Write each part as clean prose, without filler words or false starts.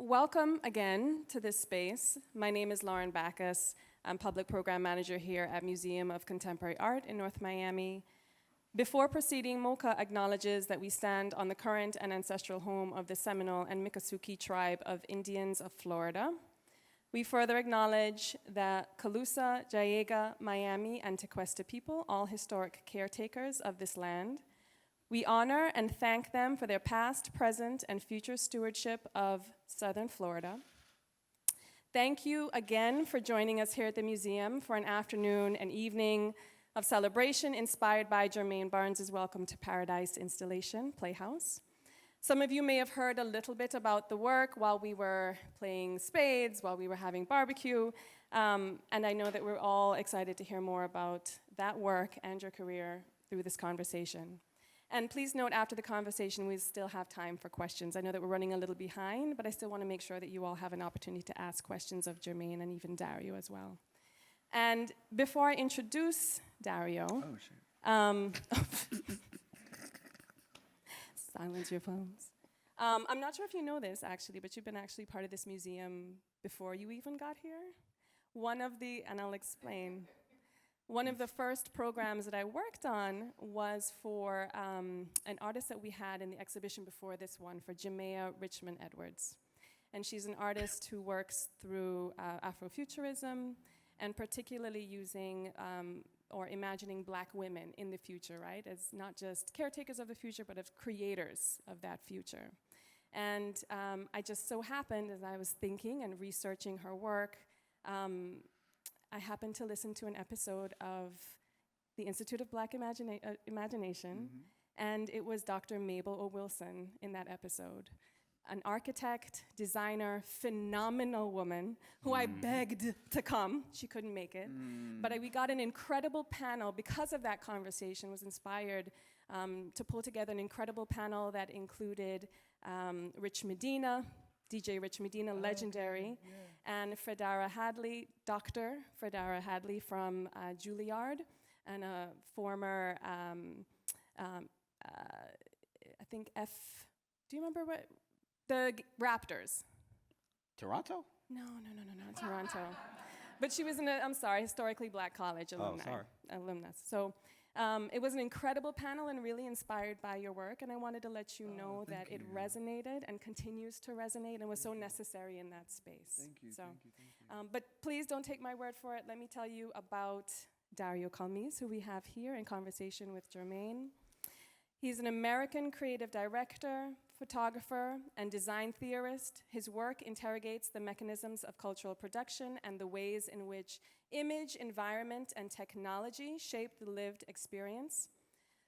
Welcome again to this space. My name is Lauren Backus. I'm Public Program Manager here at Museum of Contemporary Art in North Miami. Before proceeding, MOCA acknowledges that we stand on the current and ancestral home of the Seminole and Miccosukee tribe of Indians of Florida. We further acknowledge the Calusa, Jaega, Miami, and Tequesta people, all historic caretakers of this land. We honor and thank them for their past, present, and future stewardship of Southern Florida. Thank you again for joining us here at the museum for an afternoon and evening of celebration inspired by Germane Barnes' Welcome to Paradise installation, Playhouse. Some of you may have heard a little bit about the work while we were playing spades, while we were having barbecue, and I know that we're all excited to hear more about that work and your career through this conversation. And please note, after the conversation, we still have time for questions. I know that we're running a little behind, but I still want to make sure that you all have an opportunity to ask questions of Germane and even Dario as well. And before I introduce Dario, silence your phones. I'm not sure if you know this, actually, but you've been actually part of this museum before you even got here. And I'll explain. One of the first programs that I worked on was for an artist that we had in the exhibition before this one, for Jamea Richmond Edwards. And she's an artist who works through Afrofuturism, and particularly using or imagining Black women in the future, right? As not just caretakers of the future, but as creators of that future. And I just so happened, as I was thinking and researching her work, I happened to listen to an episode of the Institute of Black Imagination, and it was Dr. Mabel O. Wilson in that episode. An architect, designer, phenomenal woman who I begged to come. She couldn't make it. But we got an incredible panel. Because of that conversation, was inspired to pull together an incredible panel that included Rich Medina, DJ Rich Medina, legendary, and Fredara Hadley, Dr. Fredara Hadley from Juilliard, and a former, I think do you remember what? The Raptors. Toronto? No, Toronto. But she was in historically Black college alumnus. So it was an incredible panel and really inspired by your work, and I wanted to let you know that it resonated and continues to resonate and was so necessary in that space. Thank you. But please don't take my word for it. Let me tell you about Dario Calmese, who we have here in conversation with Germane. He's an American creative director, photographer, and design theorist. His work interrogates the mechanisms of cultural production and the ways in which image, environment, and technology shape the lived experience.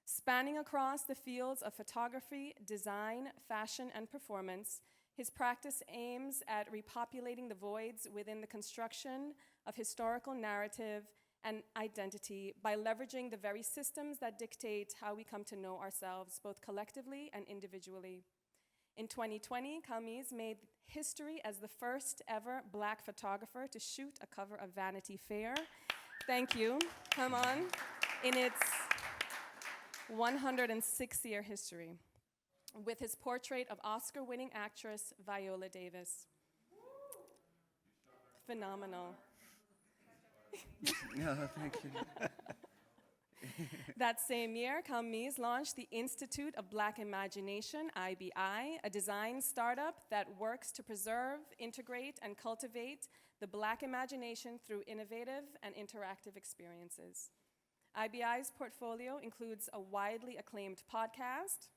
Spanning across the fields of photography, design, fashion, and performance, his practice aims at repopulating the voids within the construction of historical narrative and identity by leveraging the very systems that dictate how we come to know ourselves, both collectively and individually. In 2020, Calmese made history as the first ever Black photographer to shoot a cover of Vanity Fair. Thank you. Come on. In its 106-year history, with his portrait of Oscar-winning actress Viola Davis. Phenomenal. No, thank you. That same year, Calmese launched the Institute of Black Imagination, IBI, a design startup that works to preserve, integrate, and cultivate the Black imagination through innovative and interactive experiences. IBI's portfolio includes a widely acclaimed podcast,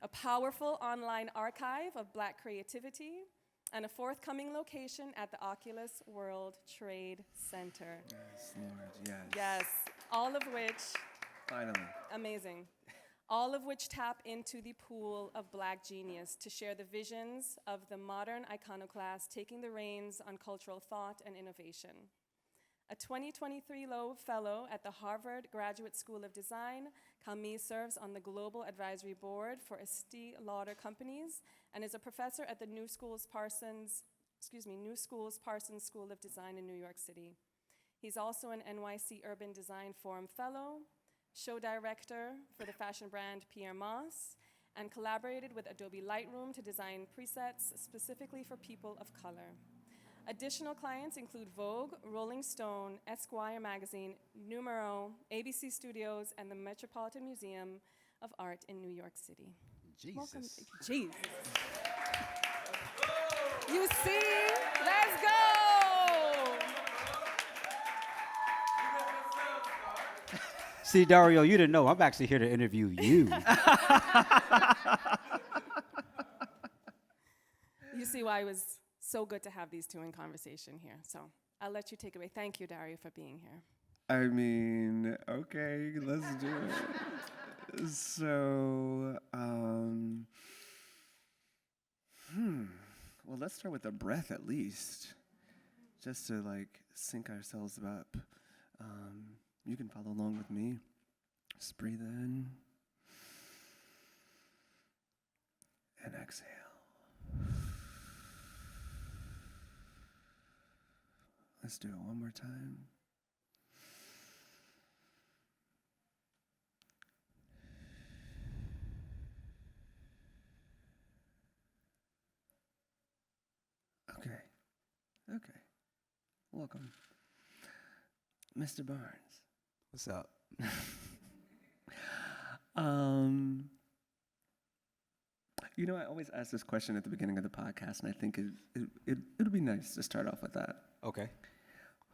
a powerful online archive of Black creativity, and a forthcoming location at the Oculus World Trade Center. Yes, Lord, yes. Yes, all of which, Finally. amazing, all of which tap into the pool of Black genius to share the visions of the modern iconoclast taking the reins on cultural thought and innovation. A 2023 Loeb Fellow at the Harvard Graduate School of Design, Calmese serves on the Global Advisory Board for Estée Lauder Companies and is a professor at the New Schools Parsons School of Design in New York City. He's also an NYC Urban Design Forum Fellow, show director for the fashion brand Pierre Moss, and collaborated with Adobe Lightroom to design presets specifically for people of color. Additional clients include Vogue, Rolling Stone, Esquire magazine, Numero, ABC Studios, and the Metropolitan Museum of Art in New York City. Jesus. Welcome. Jesus. You see? Let's go! See, Dario, you didn't know. I'm actually here to interview you. You see why it was so good to have these two in conversation here. So I'll let you take it away. Thank you, Dario, for being here. I mean, okay, let's do it. So, well, let's start with the breath at least, just to like sync ourselves up. You can follow along with me. Just breathe in and exhale. Let's do it one more time. Okay. Welcome. Mr. Barnes. What's up? You know, I always ask this question at the beginning of the podcast, and I think it'll be nice to start off with that. Okay.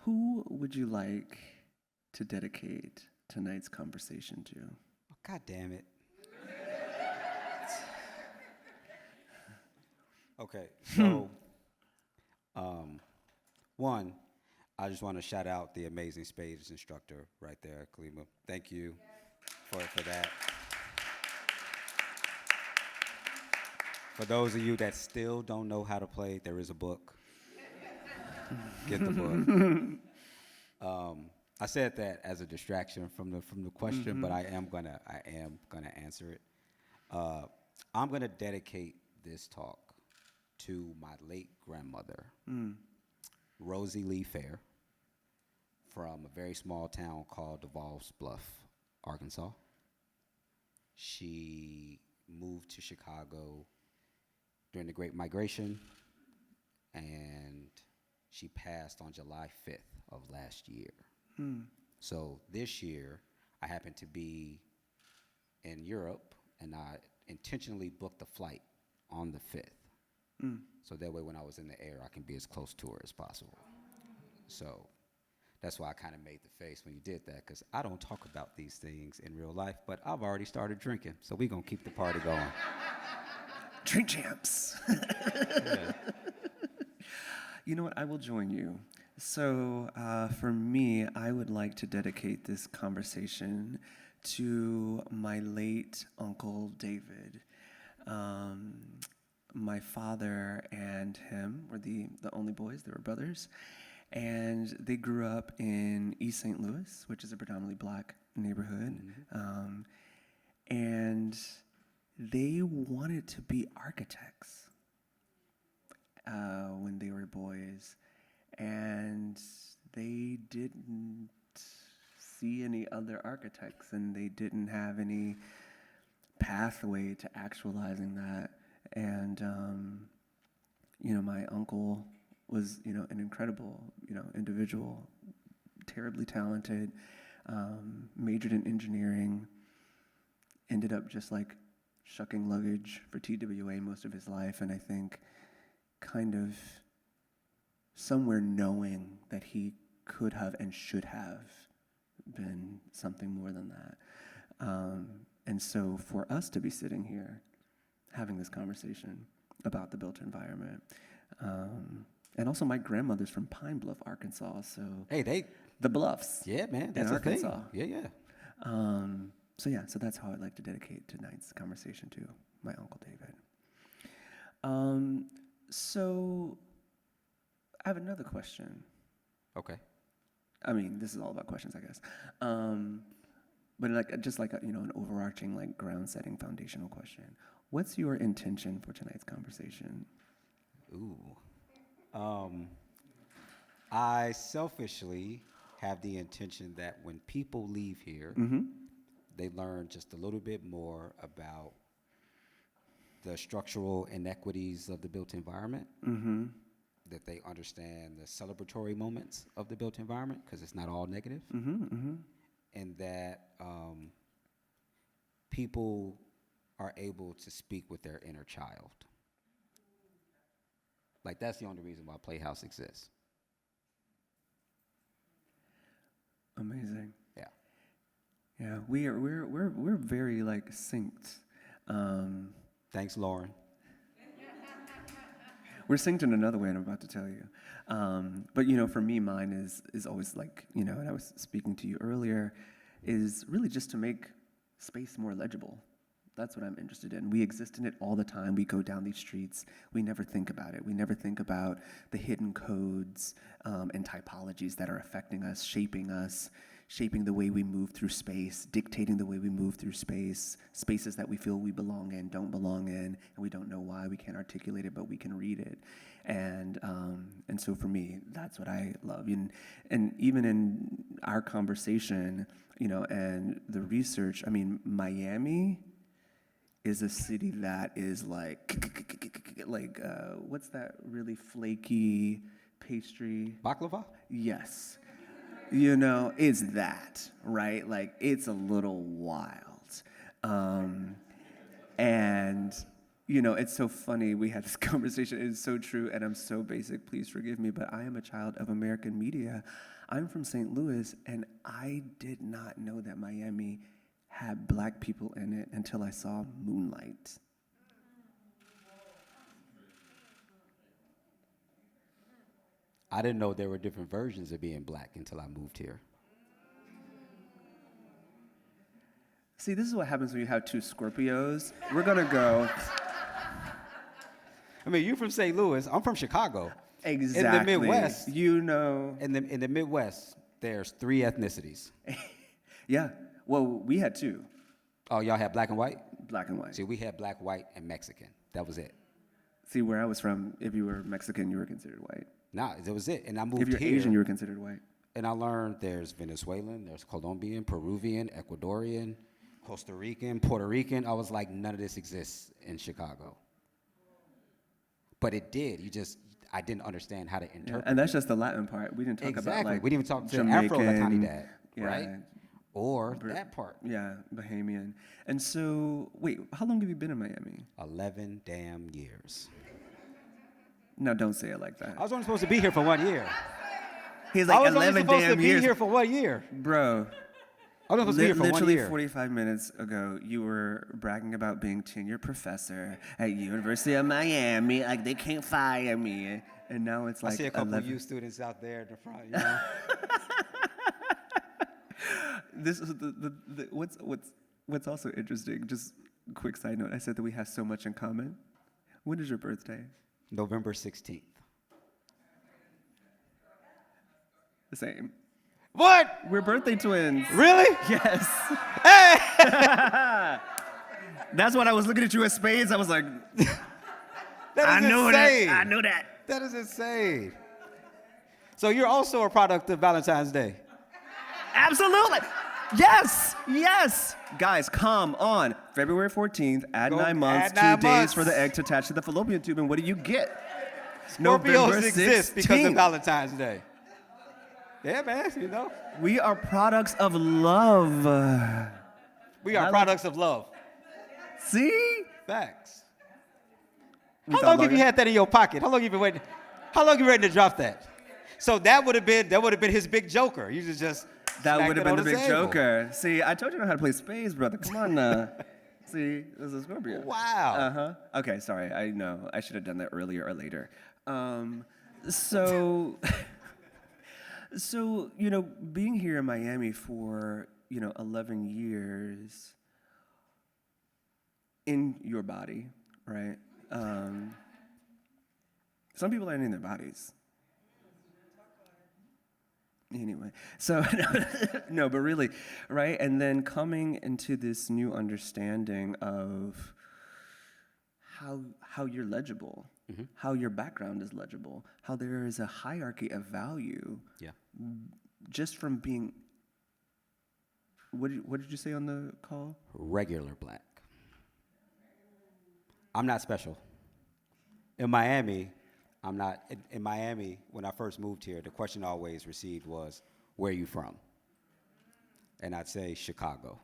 Who would you like to dedicate tonight's conversation to? Oh, God damn it. Okay, so, one, I just want to shout out the amazing spades instructor right there, Kalima. Thank you for that. For those of you that still don't know how to play, there is a book. Get the book. I said that as a distraction from the question, but I am gonna answer it. I'm gonna dedicate this talk to my late grandmother, Rosie Lee Fair, from a very small town called DeVal's Bluff, Arkansas. She moved to Chicago during the Great Migration, and she passed on July 5th of last year. So this year, I happened to be in Europe, and I intentionally booked a flight on the 5th. So that way when I was in the air, I can be as close to her as possible. So that's why I kind of made the face when you did that, because I don't talk about these things in real life, but I've already started drinking, so we're going to keep the party going. Drink champs. Yeah. You know what? I will join you. So for me, I would like to dedicate this conversation to my late Uncle David. My father and him were the only boys. They were brothers. And they grew up in East St. Louis, which is a predominantly black neighborhood. And they wanted to be architects when they were boys. And they didn't see any other architects, and they didn't have any pathway to actualizing that. And, my uncle was, an incredible, individual, terribly talented, majored in engineering, ended up just like shucking luggage for TWA most of his life. And I think kind of somewhere knowing that he could have and should have been something more than that. And so for us to be sitting here having this conversation about the built environment, and also my grandmother's from Pine Bluff, Arkansas, so the Bluffs. Yeah, man, that's in a thing. Arkansas. Yeah. So that's how I'd like to dedicate tonight's conversation to my Uncle David. So I have another question. Okay. I mean, this is all about questions, I guess. But an overarching, like, ground-setting, foundational question. What's your intention for tonight's conversation? Ooh. I selfishly have the intention that when people leave here, they learn just a little bit more about the structural inequities of the built environment, Mm-hmm. that they understand the celebratory moments of the built environment, because it's not all negative, Mm-hmm. Mm-hmm. and that people are able to speak with their inner child. Like, that's the only reason why Playhouse exists. Amazing. Yeah. Yeah, we're very like synced. Thanks, Lauren. We're synced in another way, and I'm about to tell you. But you know, for me, mine is always like, you know, and I was speaking to you earlier, is really just to make space more legible. That's what I'm interested in. We exist in it all the time. We go down these streets. We never think about it. We never think about the hidden codes and typologies that are affecting us, shaping the way we move through space, dictating the way we move through space, spaces that we feel we belong in, don't belong in, and we don't know why. We can't articulate it, but we can read it. And so for me, that's what I love. And even in our conversation, you know, and the research, I mean, Miami is a city that is like what's that really flaky pastry? Baklava? Yes. You know, it's that, right? Like, it's a little wild. And, you know, it's so funny. We had this conversation. It is so true, and I'm so basic. Please forgive me, but I am a child of American media. I'm from St. Louis, and I did not know that Miami had black people in it until I saw Moonlight. I didn't know there were different versions of being black until I moved here. See, this is what happens when you have two Scorpios. We're gonna go. I mean, you're from St. Louis. I'm from Chicago. Exactly. In the Midwest. You know. In the Midwest, there's 3 ethnicities. Yeah. Well, we had 2. Oh, y'all had black and white? Black and white. See, we had black, white, and Mexican. That was it. See, where I was from, if you were Mexican, you were considered white. Nah, that was it. And I moved If you're here. Asian, you were considered white. And I learned there's Venezuelan, there's Colombian, Peruvian, Ecuadorian, Costa Rican, Puerto Rican. I was like, none of this exists in Chicago. But it did. I didn't understand how to interpret. And that's just the Latin part. We didn't talk about like we didn't even talk to Jamaican, Afro-Latinidad, yeah, right? Or that part. Yeah, Bahamian. And so, wait, how long have you been in Miami? 11 damn years. No, don't say it like that. I was only supposed to be here for 1 year. He's I like was only 11 supposed damn to years. be here for 1 year. Bro. I was supposed to be here for 1 Literally year. 45 minutes ago, you were bragging about being tenured professor at University of Miami. Like, they can't fire me. And now it's like I see a couple 11. of you students out there in the front, you know. This is what's also interesting. Just quick side note. I said that we have so much in common. When is your birthday? November 16th. The same. What? We're birthday twins. Really? Yes. Hey! That's when I was looking at you at spades. I was like, That I is know insane. that. I know that. That is insane. So you're also a product of Valentine's Day. Absolutely. Yes. Yes. Guys, come on. February 14th, add Go 9 months, add 9 2 days months. for the egg to attach to the fallopian tube. And what do you get? Scorpios exist because of 16th. Valentine's Day. Yeah, man, you know. We are products of love. We are products of love. See? Facts. We How thought long have you longer. had that in your pocket? How long have you been waiting? How long have you ready to drop that? So that would have been his big joker. You just That smacked would have it been on the big table. joker. See, I told you not how to play spades, brother. Come on now. See, this is Scorpio. Wow. Uh-huh. Okay, sorry. I know. I should have done that earlier or later. So, you know, being here in Miami for, 11 years in your body, right? Some people aren't in their bodies. Anyway, so no, but really, right? And then coming into this new understanding of how you're legible, how your background is legible, how there is a hierarchy of value. Yeah. Just from being. What did you say on the call? Regular black. I'm not special. In Miami, I'm not. In Miami, when I first moved here, the question I always received was, "Where are you from?" And I'd say Chicago.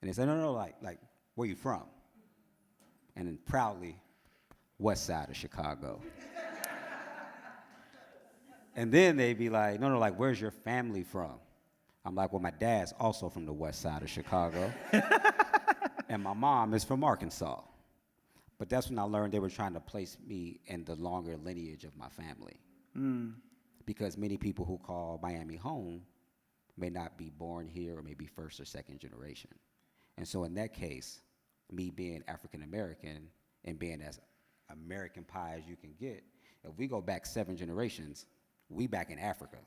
And they said, "No, like, where you from?" And then proudly, West Side of Chicago. And then they'd be like, "No, like, where's your family from?" I'm like, "Well, my dad's also from the West Side of Chicago, and my mom is from Arkansas." But that's when I learned they were trying to place me in the longer lineage of my family. Because many people who call Miami home may not be born here or may be first or second generation. And so in that case, me being African American and being as American pie as you can get, if we go back 7 generations, we back in Africa.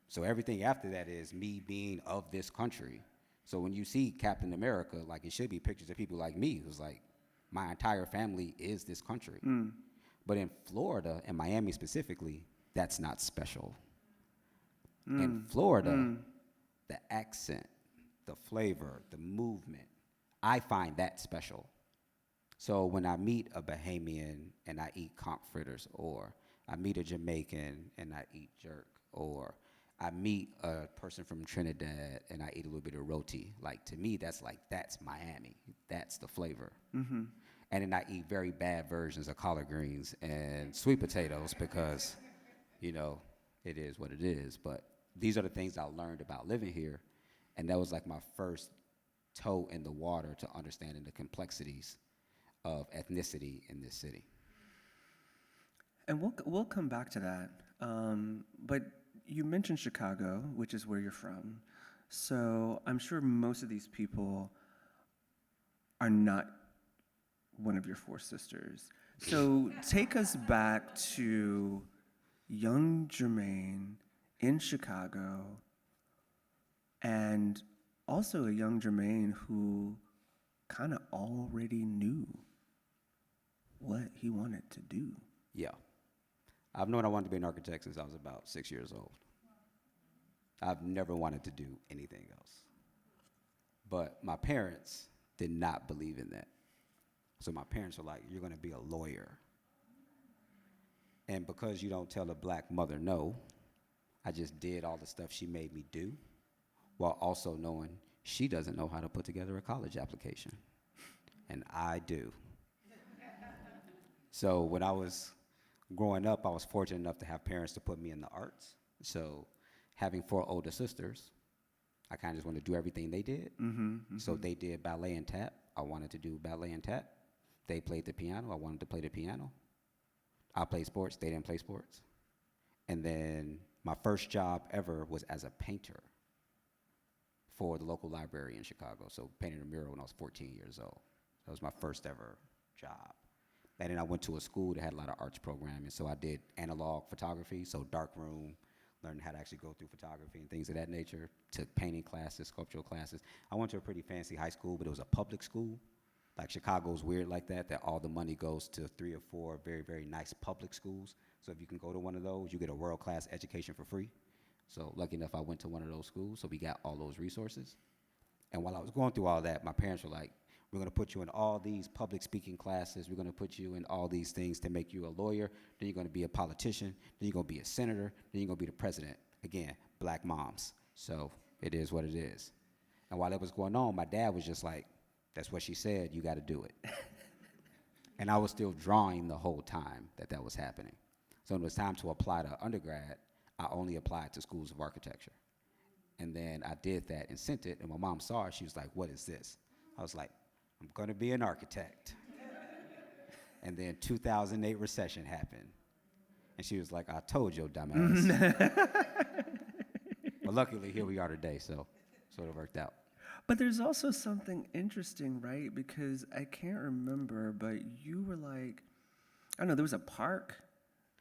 So everything after that is me being of this country. So when you see Captain America, like it should be pictures of people like me who's like, my entire family is this country. But in Florida, and Miami specifically, that's not special. In Florida, the accent, the flavor, the movement, I find that special. So when I meet a Bahamian and I eat conch fritters, or I meet a Jamaican and I eat jerk, or I meet a person from Trinidad and I eat a little bit of roti, like to me, that's Miami. That's the flavor. And then I eat very bad versions of collard greens and sweet potatoes because, you know, it is what it is. But these are the things I learned about living here. And that was like my first toe in the water to understanding the complexities of ethnicity in this city. And we'll come back to that. But you mentioned Chicago, which is where you're from. So I'm sure most of these people are not one of your 4 sisters. So take us back to young Germane in Chicago, and also a young Germane who kind of already knew what he wanted to do. Yeah. I've known I wanted to be an architect since I was about 6 years old. I've never wanted to do anything else. But my parents did not believe in that. So my parents were like, "You're going to be a lawyer." And because you don't tell a black mother no, I just did all the stuff she made me do, while also knowing she doesn't know how to put together a college application. And I do. So when I was growing up, I was fortunate enough to have parents to put me in the arts. So having 4 older sisters, I kind of just wanted to do everything they did. So they did ballet and tap. I wanted to do ballet and tap. They played the piano. I wanted to play the piano. I played sports. They didn't play sports. And then my first job ever was as a painter for the local library in Chicago. So painted a mural when I was 14 years old. That was my first ever job. And then I went to a school that had a lot of arts programming. So I did analog photography, so dark room, learning how to actually go through photography and things of that nature. Took painting classes, sculptural classes. I went to a pretty fancy high school, but it was a public school. Like Chicago's weird like that all the money goes to 3 or 4 very, very nice public schools. So if you can go to one of those, you get a world-class education for free. So lucky enough, I went to one of those schools, so we got all those resources. And while I was going through all that, my parents were like, "We're going to put you in all these public speaking classes. We're going to put you in all these things to make you a lawyer. Then you're going to be a politician. Then you're going to be a senator. Then you're going to be the president." Again, black moms. So it is what it is. And while it was going on, my dad was just like, "That's what she said. You got to do it." And I was still drawing the whole time that was happening. So when it was time to apply to undergrad, I only applied to schools of architecture. And then I did that and sent it. And my mom saw it. She was like, "What is this?" I was like, "I'm going to be an architect." And then 2008 recession happened. And she was like, "I told you, dumbass." But luckily, here we are today, so it worked out. But there's also something interesting, right? Because I can't remember, but you were like, I don't know, there was a park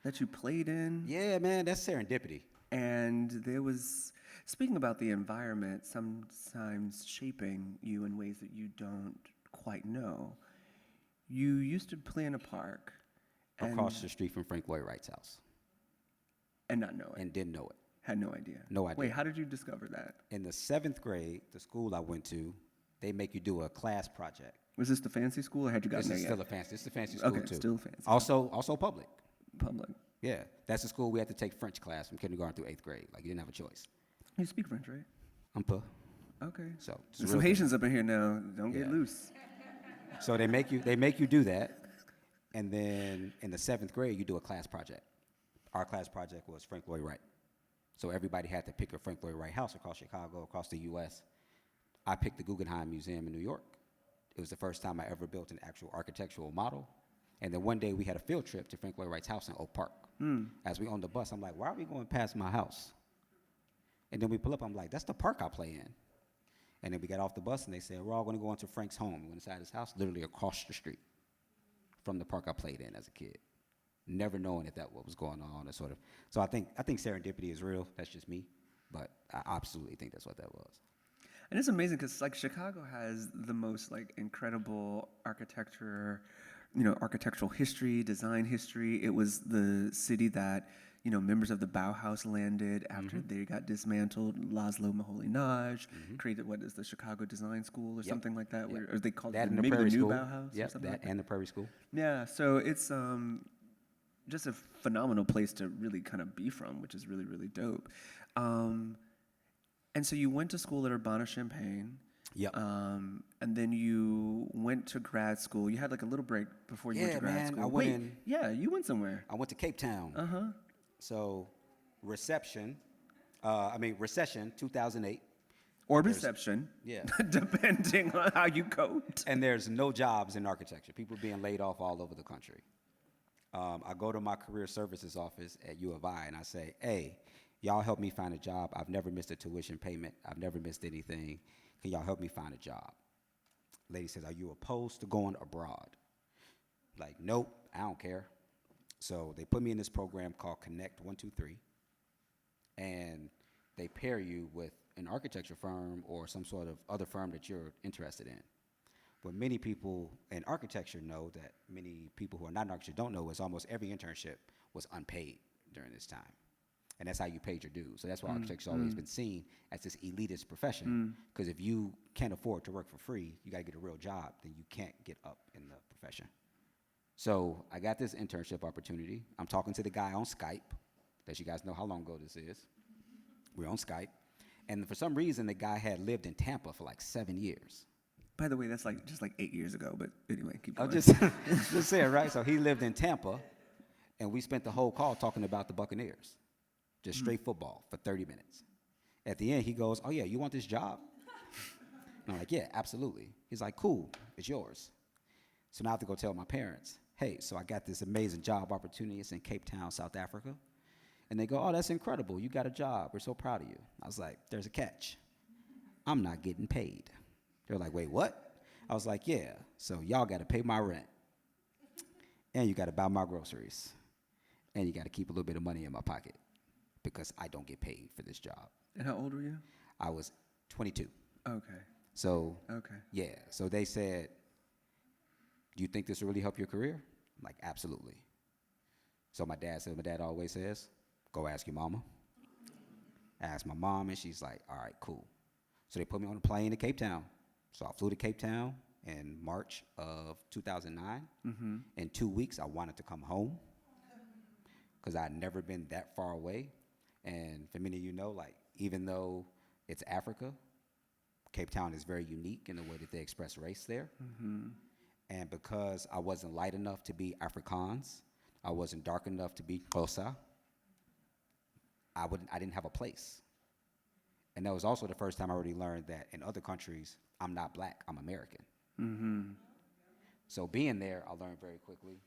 that you played in. Yeah, man, that's serendipity. And there was, speaking about the environment, sometimes shaping you in ways that you don't quite know. You used to play in a park. Across the street from Frank Lloyd Wright's house. And not know it. And didn't know it. Had no idea. No idea. Wait, how did you discover that? In the 7th grade, the school I went to, they make you do a class project. Was this the fancy school, or had you gotten This there is yet? still a fancy. This is a fancy school Okay, too. still fancy. Also public. Public. Yeah, that's the school we had to take French class from kindergarten through 8th grade. Like you didn't have a choice. You speak French, right? Un peu. Okay. So it's There's a some real thing. Haitians up in here now. Don't get Yeah. loose. So they make you do that, and then in the 7th grade you do a class project. Our class project was Frank Lloyd Wright. So everybody had to pick a Frank Lloyd Wright house across Chicago, across the U.S. I picked the Guggenheim Museum in New York. It was the first time I ever built an actual architectural model. And then one day we had a field trip to Frank Lloyd Wright's house in Oak Park. As we on the bus, I'm like, why are we going past my house? And then we pull up, I'm like, that's the park I play in. And then we got off the bus and they said, we're all gonna go into Frank's home. We went inside his house, literally across the street from the park I played in as a kid. Never knowing that what was going on or sort of. So I think serendipity is real. That's just me. But I absolutely think that's what that was. And it's amazing because like Chicago has the most like incredible architecture, architectural history, design history. It was the city that, members of the Bauhaus landed after they got dismantled. Laszlo Moholy-Nagy created what is the Chicago Design School or something like that, or they called That it and the maybe the Prairie new School. Bauhaus or Yep, something that like that. and the Prairie School. Yeah, so it's just a phenomenal place to really kind of be from, which is really, really dope. And so you went to school at Urbana-Champaign. Yep. And then you went to grad school. You had like a little break before you went to Yeah, grad man, school. I went Wait, in- yeah, you went somewhere. I went to Cape Town. Uh-huh. So recession, 2008. Or reception. Yeah. Depending on how you coped. And there's no jobs in architecture. People being laid off all over the country. I go to my career services office at U of I and I say, hey, y'all help me find a job. I've never missed a tuition payment. I've never missed anything. Can y'all help me find a job? Lady says, are you opposed to going abroad? Like, nope, I don't care. So they put me in this program called Connect 123, and they pair you with an architecture firm or some sort of other firm that you're interested in. What many people in architecture know that many people who are not in architecture don't know is almost every internship was unpaid during this time. And that's how you paid your dues. So that's why architecture's always been seen as this elitist profession. Because if you can't afford to work for free, you got to get a real job, then you can't get up in the profession. So I got this internship opportunity. I'm talking to the guy on Skype. Let you guys know how long ago this is. We're on Skype. And for some reason, the guy had lived in Tampa for like 7 years. By the way, that's like just like 8 years ago, but anyway, keep going. I'm just saying, right? So he lived in Tampa, and we spent the whole call talking about the Buccaneers. Just straight football for 30 minutes. At the end, he goes, oh, yeah, you want this job? And I'm like, yeah, absolutely. He's like, cool, it's yours. So now I have to go tell my parents, hey, so I got this amazing job opportunity. It's in Cape Town, South Africa. And they go, oh, that's incredible. You got a job. We're so proud of you. I was like, there's a catch. I'm not getting paid. They're like, wait, what? I was like, yeah, so y'all got to pay my rent. And you got to buy my groceries. And you got to keep a little bit of money in my pocket, because I don't get paid for this job. And how old were you? I was 22. Okay. So, Okay. yeah. So they said, do you think this will really help your career? I'm like, absolutely. So my dad always says, go ask your mama. I asked my mom, and she's like, all right, cool. So they put me on a plane to Cape Town. So I flew to Cape Town in March of 2009. In 2 weeks, I wanted to come home because I had never been that far away. And for many of you know, like, even though it's Africa, Cape Town is very unique in the way that they express race there. And because I wasn't light enough to be Afrikaans, I wasn't dark enough to be Xhosa, I didn't have a place. And that was also the first time I already learned that in other countries, I'm not black, I'm American. So being there, I learned very quickly,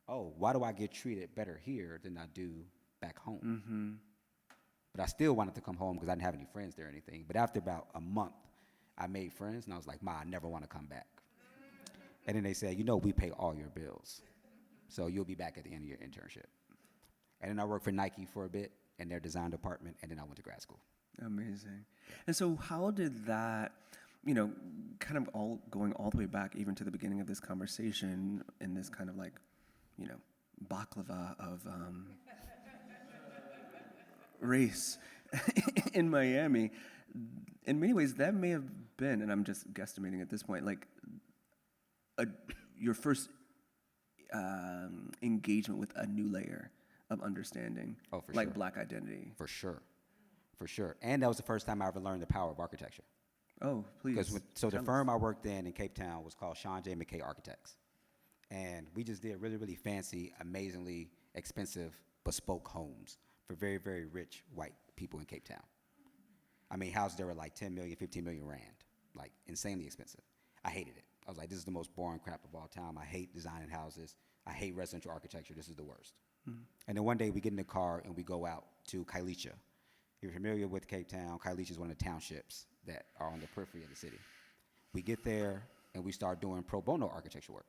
oh, why do I get treated better here than I do back home? But I still wanted to come home because I didn't have any friends there or anything. But after about a month, I made friends, and I was like, Ma, I never want to come back. And then they said, you know, we pay all your bills, so you'll be back at the end of your internship. And then I worked for Nike for a bit in their design department, and then I went to grad school. Amazing. And so how did that, kind of all going all the way back even to the beginning of this conversation in this kind of like, baklava of race in Miami, in many ways that may have been, and I'm just guesstimating at this point, like a your first engagement with a new layer of understanding, Oh, for like sure. Black identity. For sure. For sure. And that was the first time I ever learned the power of architecture. Oh, please. So the tell firm us. I worked in Cape Town was called Sean J. McKay Architects. And we just did really, really fancy, amazingly expensive, bespoke homes for very, very rich white people in Cape Town. I mean, houses that were like 10 million, 15 million rand, like insanely expensive. I hated it. I was like, this is the most boring crap of all time. I hate designing houses. I hate residential architecture. This is the worst. And then one day we get in the car and we go out to Kailicha. You're familiar with Cape Town. Kailicha is one of the townships that are on the periphery of the city. We get there and we start doing pro bono architecture work.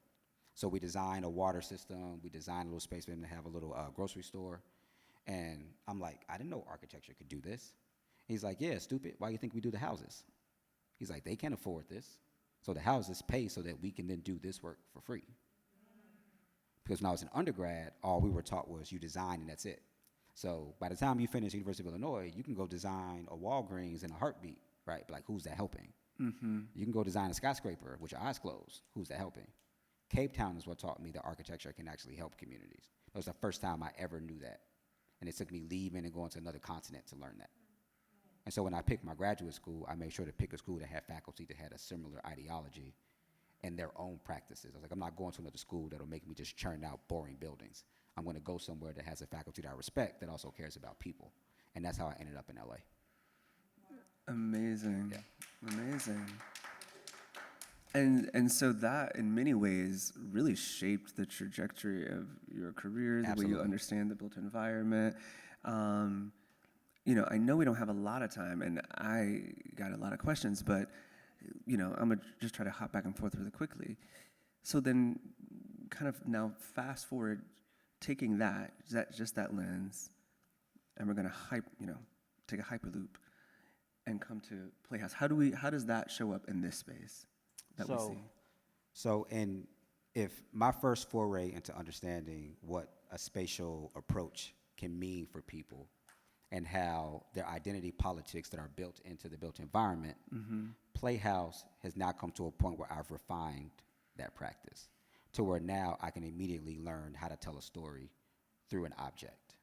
So we design a water system. We design a little space for them to have a little grocery store. And I'm like, I didn't know architecture could do this. He's like, yeah, stupid. Why do you think we do the houses? He's like, they can't afford this. So the houses pay so that we can then do this work for free. Because when I was an undergrad, all we were taught was you design and that's it. So by the time you finish University of Illinois, you can go design a Walgreens in a heartbeat, right? But like, who's that helping? You can go design a skyscraper with your eyes closed. Who's that helping? Cape Town is what taught me that architecture can actually help communities. It was the first time I ever knew that. And it took me leaving and going to another continent to learn that. And so when I picked my graduate school, I made sure to pick a school that had faculty that had a similar ideology and their own practices. I was like, I'm not going to another school that'll make me just churn out boring buildings. I'm going to go somewhere that has a faculty that I respect that also cares about people. And that's how I ended up in LA. Amazing. Yeah. Amazing. And so that, in many ways, really shaped the trajectory of your career, the way Absolutely. you understand the built environment. You know, I know we don't have a lot of time, and I got a lot of questions, but, you know, I'm going to just try to hop back and forth really quickly. So then, kind of now fast forward, taking that lens, and we're going to take a hyperloop and come to Playhouse. How does that show up in this space that we see? So if my first foray into understanding what a spatial approach can mean for people and how their identity politics that are built into the built environment, Playhouse has now come to a point where I've refined that practice to where now I can immediately learn how to tell a story through an object.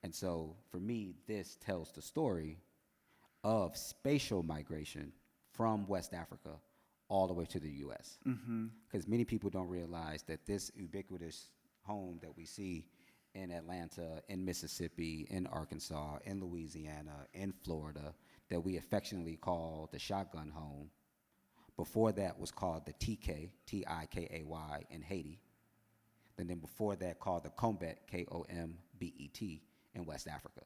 And so for me, this tells the story of spatial migration from West Africa all the way to the US. Because many people don't realize that this ubiquitous home that we see in Atlanta, in Mississippi, in Arkansas, in Louisiana, in Florida, that we affectionately call the shotgun home, before that was called the TK, Tikay, in Haiti. And then before that called the Kombet, Kombet, in West Africa.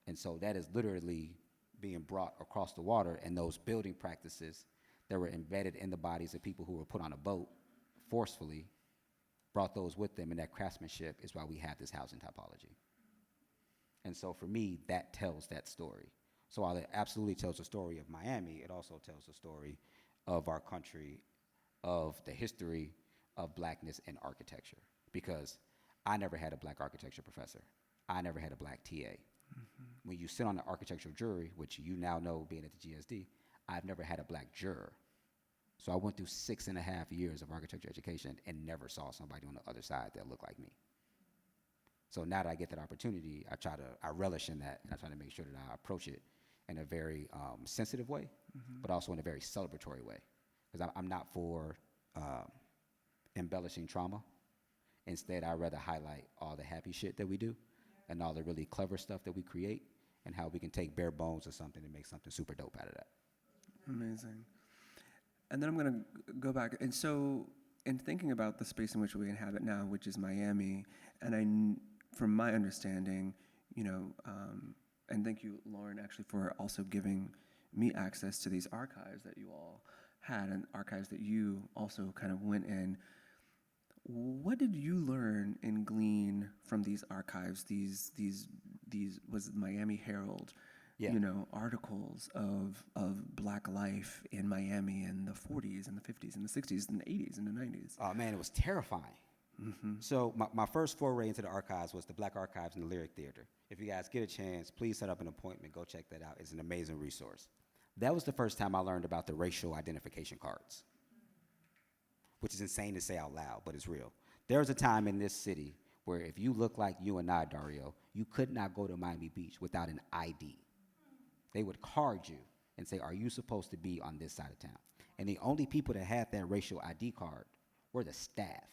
And so that is literally being brought across the water, and those building practices that were embedded in the bodies of people who were put on a boat forcefully brought those with them, and that craftsmanship is why we have this housing typology. And so for me, that tells that story. So while it absolutely tells the story of Miami, it also tells the story of our country, of the history of blackness in architecture. Because I never had a black architecture professor. I never had a black TA. When you sit on the architectural jury, which you now know being at the GSD, I've never had a black juror. So I went through 6.5 years of architecture education and never saw somebody on the other side that looked like me. So now that I get that opportunity, I relish in that, and I try to make sure that I approach it in a very sensitive way, but also in a very celebratory way. Because I'm not for embellishing trauma. Instead, I'd rather highlight all the happy shit that we do and all the really clever stuff that we create and how we can take bare bones of something and make something super dope out of that. Amazing. And then I'm going to go back. And so in thinking about the space in which we inhabit now, which is Miami, and from my understanding, you know, and thank you, Lauren, actually, for also giving me access to these archives that you all had and archives that you also kind of went in. What did you learn and glean from these archives, these was it Miami Herald, you know, articles of black life in Miami in the 40s and the 50s and the 60s and the 80s and the 90s? Oh, man, it was terrifying. So my first foray into the archives was the Black Archives in the Lyric Theater. If you guys get a chance, please set up an appointment. Go check that out. It's an amazing resource. That was the first time I learned about the racial identification cards. which is insane to say out loud, but it's real. There was a time in this city where if you look like you and I, Dario, you could not go to Miami Beach without an ID. They would card you and say, are you supposed to be on this side of town? And the only people that had that racial ID card were the staff.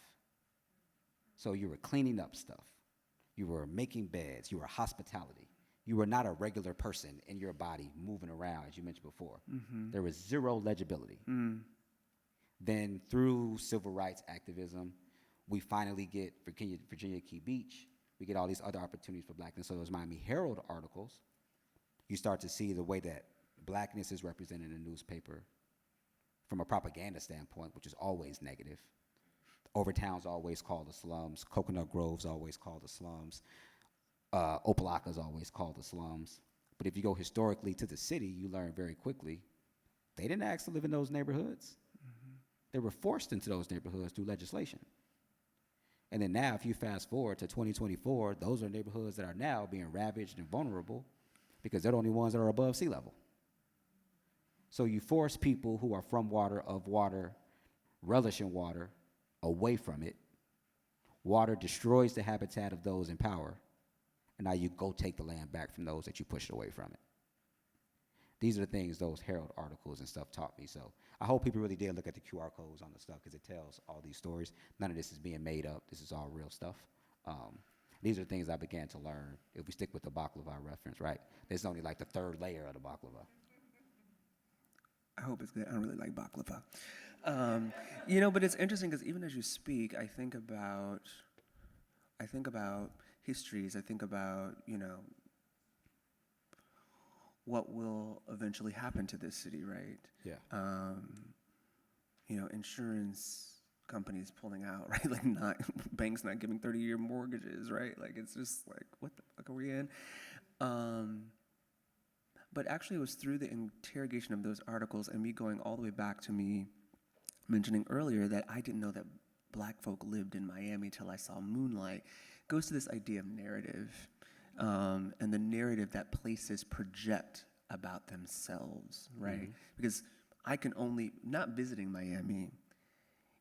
So you were cleaning up stuff. You were making beds. You were hospitality. You were not a regular person in your body moving around, as you mentioned before. There was zero legibility. Then through civil rights activism, we finally get Virginia Key Beach. We get all these other opportunities for blackness. So those Miami Herald articles, you start to see the way that blackness is represented in the newspaper from a propaganda standpoint, which is always negative. Overtown's always called the slums. Coconut Grove's always called the slums. Opelika's always called the slums. But if you go historically to the city, you learn very quickly, they didn't ask to live in those neighborhoods. They were forced into those neighborhoods through legislation. And then now, if you fast forward to 2024, those are neighborhoods that are now being ravaged and vulnerable because they're the only ones that are above sea level. So you force people who are from water, of water, relish in water, away from it. Water destroys the habitat of those in power. And now you go take the land back from those that you pushed away from it. These are the things those Herald articles and stuff taught me. So I hope people really did look at the QR codes on the stuff because it tells all these stories. None of this is being made up. This is all real stuff. These are things I began to learn. If we stick with the baklava reference, right? There's only like the third layer of the baklava. I hope it's good. I don't really like baklava. But it's interesting because even as you speak, I think about histories. I think about, what will eventually happen to this city, right? Yeah. Insurance companies pulling out, right? Like banks not giving 30-year mortgages, right? Like it's just like, what the fuck are we in? But actually it was through the interrogation of those articles and me going all the way back to me mentioning earlier that I didn't know that black folk lived in Miami till I saw Moonlight, goes to this idea of narrative. And the narrative that places project about themselves, right? Because I can only, not visiting Miami,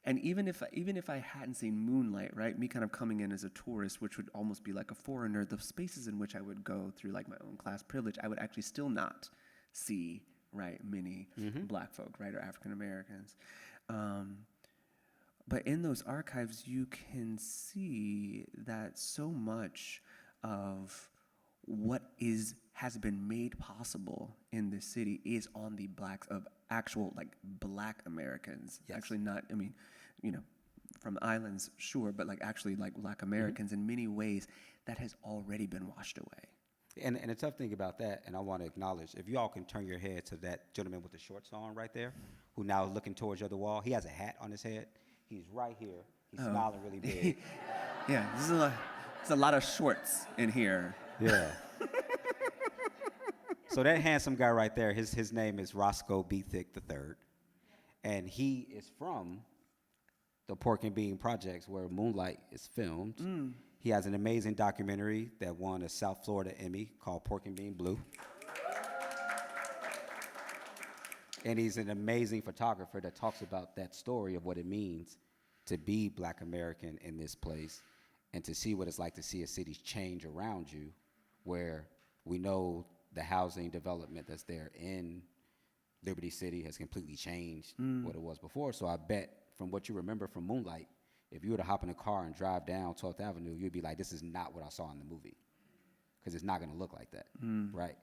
and even if I hadn't seen Moonlight, right, me kind of coming in as a tourist, which would almost be like a foreigner, the spaces in which I would go through like my own class privilege, I would actually still not see, right, many black folk, right, or African Americans. But in those archives, you can see that so much of what has been made possible in this city is on the blacks of actual like black Americans. Yes. Actually not, from the islands, sure, but like actually like black Americans in many ways that has already been washed away. And the tough thing about that, and I want to acknowledge, if you all can turn your head to that gentleman with the shorts on right there, who now is looking towards the other wall. He has a hat on his head. He's right here. He's smiling really big. Yeah, there's a lot of shorts in here. Yeah. So that handsome guy right there, his name is Roscoe B. Thick III. And he is from the Pork and Bean Projects where Moonlight is filmed. He has an amazing documentary that won a South Florida Emmy called Pork and Bean Blue. And he's an amazing photographer that talks about that story of what it means to be Black American in this place and to see what it's like to see a city change around you, where we know the housing development that's there in Liberty City has completely changed what it was before. So I bet from what you remember from Moonlight, if you were to hop in a car and drive down 12th Avenue, you'd be like, this is not what I saw in the movie, because it's not going to look like that, right?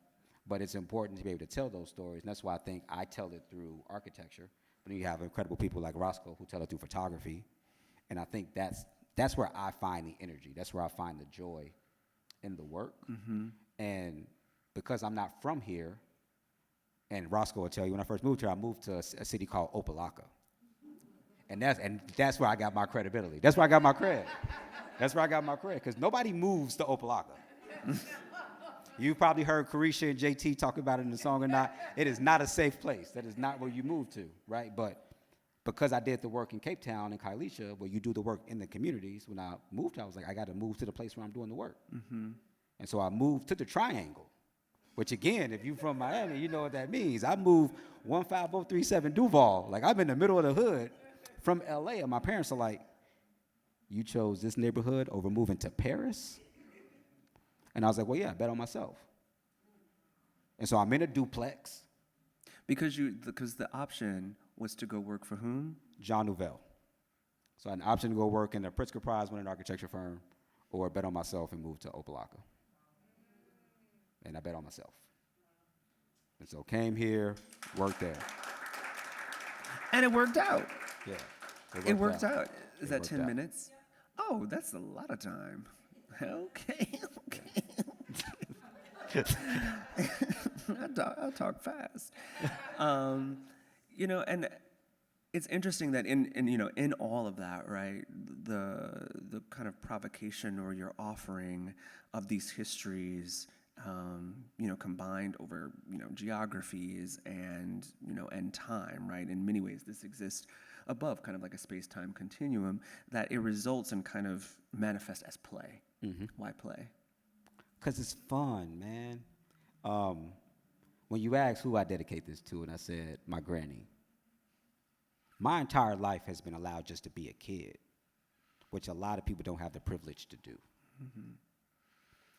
But it's important to be able to tell those stories, and that's why I think I tell it through architecture. But then you have incredible people like Roscoe who tell it through photography, and I think that's where I find the energy. That's where I find the joy in the work. And because I'm not from here, and Roscoe will tell you, when I first moved here, I moved to a city called Opelika. And that's where I got my credibility. That's where I got my cred. That's where I got my cred, because nobody moves to Opelika. You probably heard Carisha and JT talk about it in the song or not. It is not a safe place. That is not where you move to, right? But because I did the work in Cape Town and Kailicha, where you do the work in the communities, when I moved, I was like, I got to move to the place where I'm doing the work. And so I moved to the Triangle, which again, if you're from Miami, you know what that means. I moved 15037 Duval. Like, I'm in the middle of the hood from LA, and my parents are like, you chose this neighborhood over moving to Paris? And I was like, well, yeah, I bet on myself. And so I'm in a duplex. Because the option was to go work for whom? Jean Nouvel. So I had an option to go work in a Pritzker Prize winning architecture firm or bet on myself and move to Opelika. And I bet on myself. And so came here, worked there. And it worked out. Yeah. It worked out. Is It that worked 10 out. minutes? Oh, that's a lot of time. Okay. I'll talk fast. And it's interesting that in all of that, right, the kind of provocation or your offering of these histories, combined over, geographies and time, right? In many ways, this exists above kind of like a space-time continuum, that it results in kind of manifest as play. Mm-hmm. Why play? Because it's fun, man. When you ask who I dedicate this to, and I said, my granny. My entire life has been allowed just to be a kid, which a lot of people don't have the privilege to do. Mm-hmm.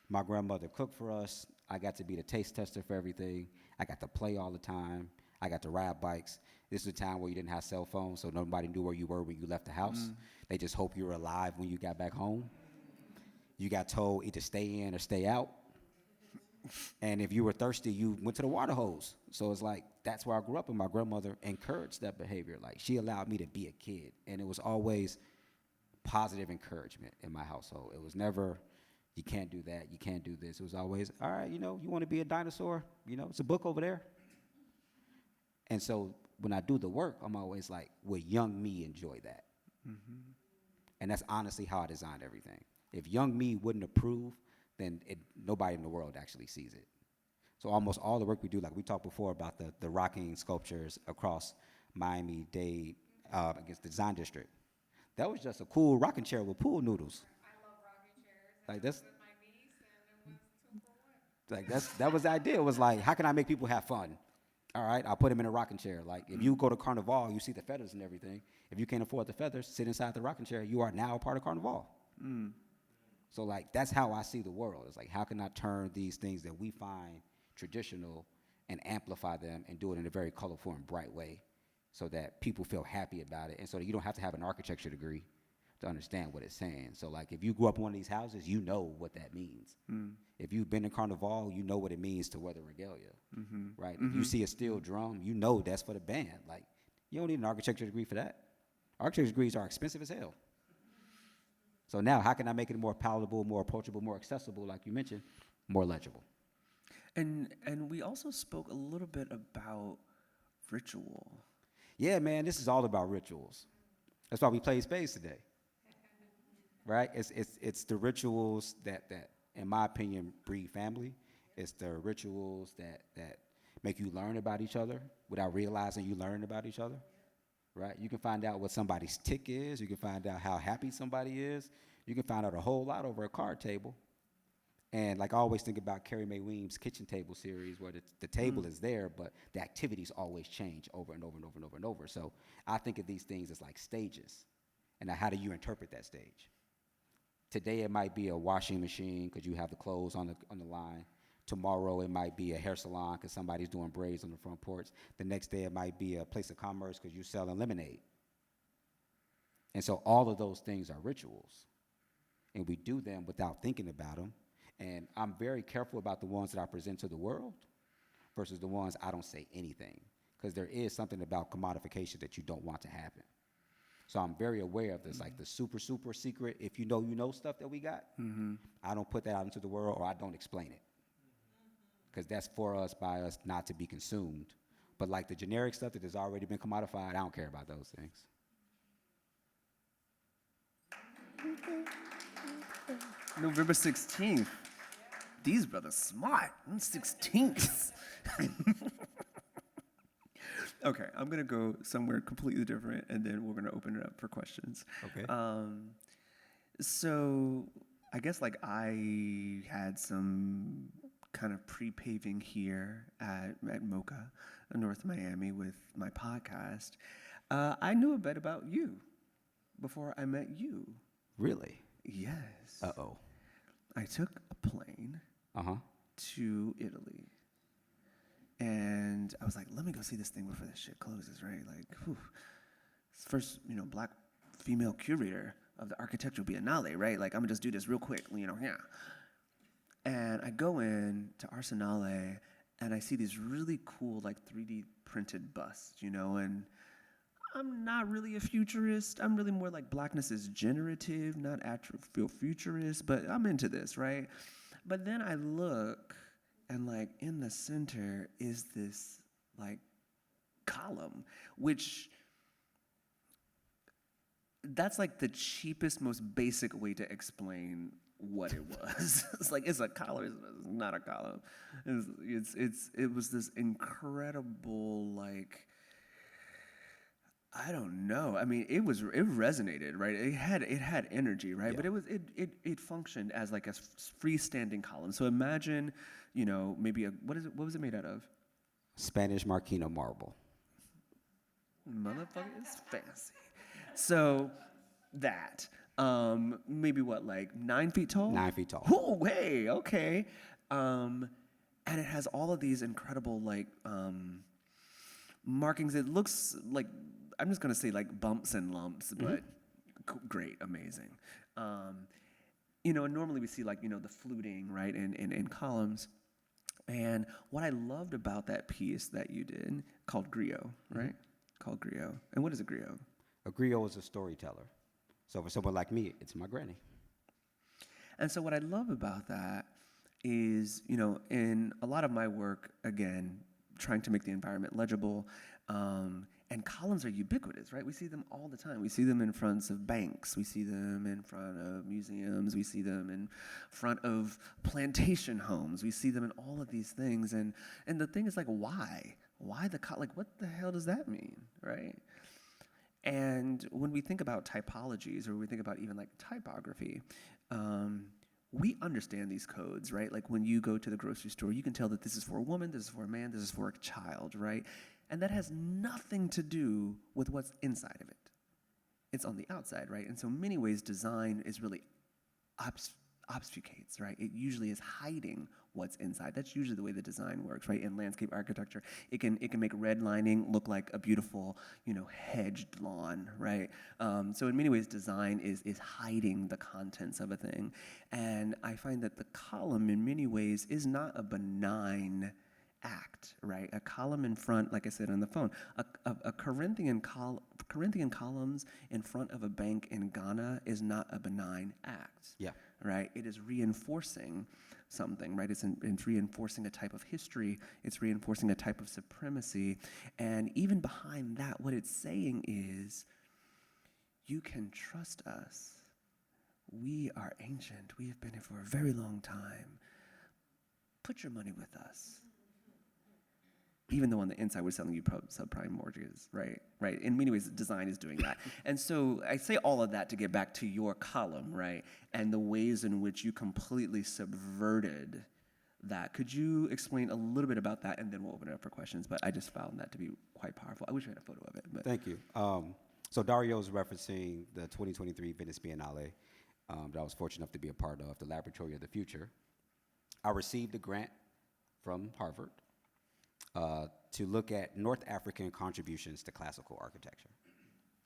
My grandmother cooked for us. I got to be the taste tester for everything. I got to play all the time. I got to ride bikes. This was a time where you didn't have cell phones, so nobody knew where you were when you left the house. Mm. They just hoped you were alive when you got back home. You got told either stay in or stay out. And if you were thirsty, you went to the water hose. So it's like, that's where I grew up, and my grandmother encouraged that behavior. Like, she allowed me to be a kid, and it was always positive encouragement in my household. It was never, you can't do that, you can't do this. It was always, all right, you want to be a dinosaur? It's a book over there. And so when I do the work, I'm always like, will young me enjoy that? Mm-hmm. And that's honestly how I designed everything. If young me wouldn't approve, then nobody in the world actually sees it. So almost all the work we do, like we talked before about the rocking sculptures across Miami-Dade against the design district. That was just a cool rocking chair with pool noodles. I love rocking chairs. Like that's with my niece, and it was 2 for 1. like that was the idea. It was like, how can I make people have fun? All right, I'll put them in a rocking chair. Like if you go to Carnival, you see the feathers and everything. If you can't afford the feathers, sit inside the rocking chair. You are now a part of Carnival. Mm. So like that's how I see the world. It's like, how can I turn these things that we find traditional and amplify them and do it in a very colorful and bright way so that people feel happy about it, and so that you don't have to have an architecture degree to understand what it's saying. So like if you grew up in one of these houses, you know what that means. Mm. If you've been in Carnival, you know what it means to wear the regalia, right? Mm-hmm. If you see a steel drum, you know that's for the band. Like you don't need an architecture degree for that. Architecture degrees are expensive as hell. So now, how can I make it more palatable, more approachable, more accessible, like you mentioned, more legible? And we also spoke a little bit about ritual. Yeah, man, this is all about rituals. That's why we play spades today, right? It's the rituals that in my opinion breed family. It's the rituals that make you learn about each other without realizing you learn about each other. Right? You can find out what somebody's tick is. You can find out how happy somebody is. You can find out a whole lot over a card table. And like I always think about Carrie Mae Weems' kitchen table series, where the table is there, but the activities always change over and over and over and over and over. So I think of these things as like stages. And now how do you interpret that stage? Today it might be a washing machine because you have the clothes on the line. Tomorrow it might be a hair salon because somebody's doing braids on the front porch. The next day it might be a place of commerce because you're selling lemonade. And so all of those things are rituals. And we do them without thinking about them. And I'm very careful about the ones that I present to the world versus the ones I don't say anything. Because there is something about commodification that you don't want to happen. So I'm very aware of this, like the super, super secret, if you know stuff that we got, I don't put that out into the world or I don't explain it. Because that's for us, by us, not to be consumed. But like the generic stuff that has already been commodified, I don't care about those things. November 16th. These brothers smart. 16th. Okay, I'm going to go somewhere completely different, and then we're going to open it up for questions. Okay. So I guess like I had some kind of pre-paving here at MOCA, North Miami, with my podcast. I knew a bit about you before I met you. Really? Yes. Uh-oh. I took a plane Uh-huh. to Italy. And I was like, let me go see this thing before this shit closes, right? Like, whew. It's first, black female curator of the Architectural Biennale, right? Like, I'm gonna just do this real quick, yeah. And I go in to Arsenale, and I see these really cool, like, 3D printed busts, and I'm not really a futurist. I'm really more like blackness is generative, not futurist, but I'm into this, right? But then I look, and like in the center is this like column, which that's like the cheapest, most basic way to explain what it was. It's a column, it's not a column. It was this incredible, like, I don't know. I mean, it resonated, right? It had energy, right? Yeah. But it functioned as like a freestanding column. So imagine, maybe what was it made out of? Spanish Marquino marble. Motherfucker, it's fancy. So that, maybe what, like 9 feet tall? 9 feet tall. Oh, hey, okay. And it has all of these incredible like markings. It looks like, I'm just gonna say like bumps and lumps, but great, amazing. And normally we see like the fluting, right, in columns. And what I loved about that piece that you did, called griot, right? Called griot. And what is a griot? A griot is a storyteller. So for someone like me, it's my granny. And so what I love about that is, in a lot of my work, again, trying to make the environment legible, and columns are ubiquitous, right? We see them all the time. We see them in fronts of banks. We see them in front of museums. We see them in front of plantation homes. We see them in all of these things. And the thing is like, why? Why like, what the hell does that mean, right? And when we think about typologies, or we think about even like typography, we understand these codes, right? Like when you go to the grocery store, you can tell that this is for a woman, this is for a man, this is for a child, right? And that has nothing to do with what's inside of it. It's on the outside, right? And so in many ways, design is really obfuscates, right? It usually is hiding what's inside. That's usually the way the design works, right? In landscape architecture, it can make redlining look like a beautiful, hedged lawn, right? So in many ways, design is hiding the contents of a thing. And I find that the column, in many ways, is not a benign act, right? A column in front, like I said on the phone, a Corinthian columns in front of a bank in Ghana is not a benign act. Yeah. Right? It is reinforcing something, right? It's reinforcing a type of history. It's reinforcing a type of supremacy. And even behind that, what it's saying is, you can trust us. We are ancient. We have been here for a very long time. Put your money with us. Even though on the inside we're selling you subprime mortgages, right? Right. In many ways, design is doing that. And so I say all of that to get back to your column, right? And the ways in which you completely subverted that. Could you explain a little bit about that, and then we'll open it up for questions? But I just found that to be quite powerful. I wish I had a photo of it. But. Thank you. So Dario is referencing the 2023 Venice Biennale that I was fortunate enough to be a part of, the Laboratory of the Future. I received a grant from Harvard to look at North African contributions to classical architecture.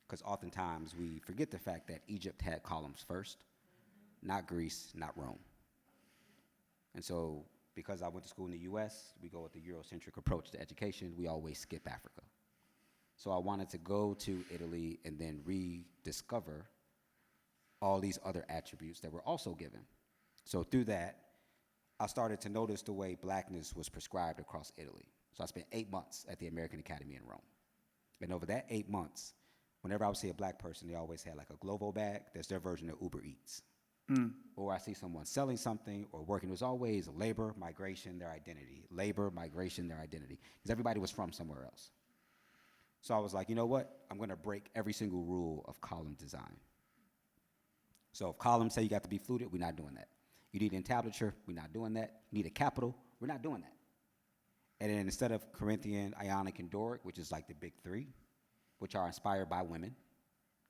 Because oftentimes we forget the fact that Egypt had columns first, not Greece, not Rome. And so because I went to school in the US, we go with the Eurocentric approach to education, we always skip Africa. So I wanted to go to Italy and then rediscover all these other attributes that were also given. So through that, I started to notice the way blackness was prescribed across Italy. So I spent 8 months at the American Academy in Rome. And over that 8 months, whenever I would see a black person, they always had like a Glovo bag. That's their version of Uber Eats. Or I see someone selling something or working. It was always labor, migration, their identity. Labor, migration, their identity. Because everybody was from somewhere else. So I was like, you know what? I'm going to break every single rule of column design. So if columns say you got to be fluted, we're not doing that. You need entablature, we're not doing that. You need a capital, we're not doing that. And then instead of Corinthian, Ionic, and Doric, which is like the big three, which are inspired by women.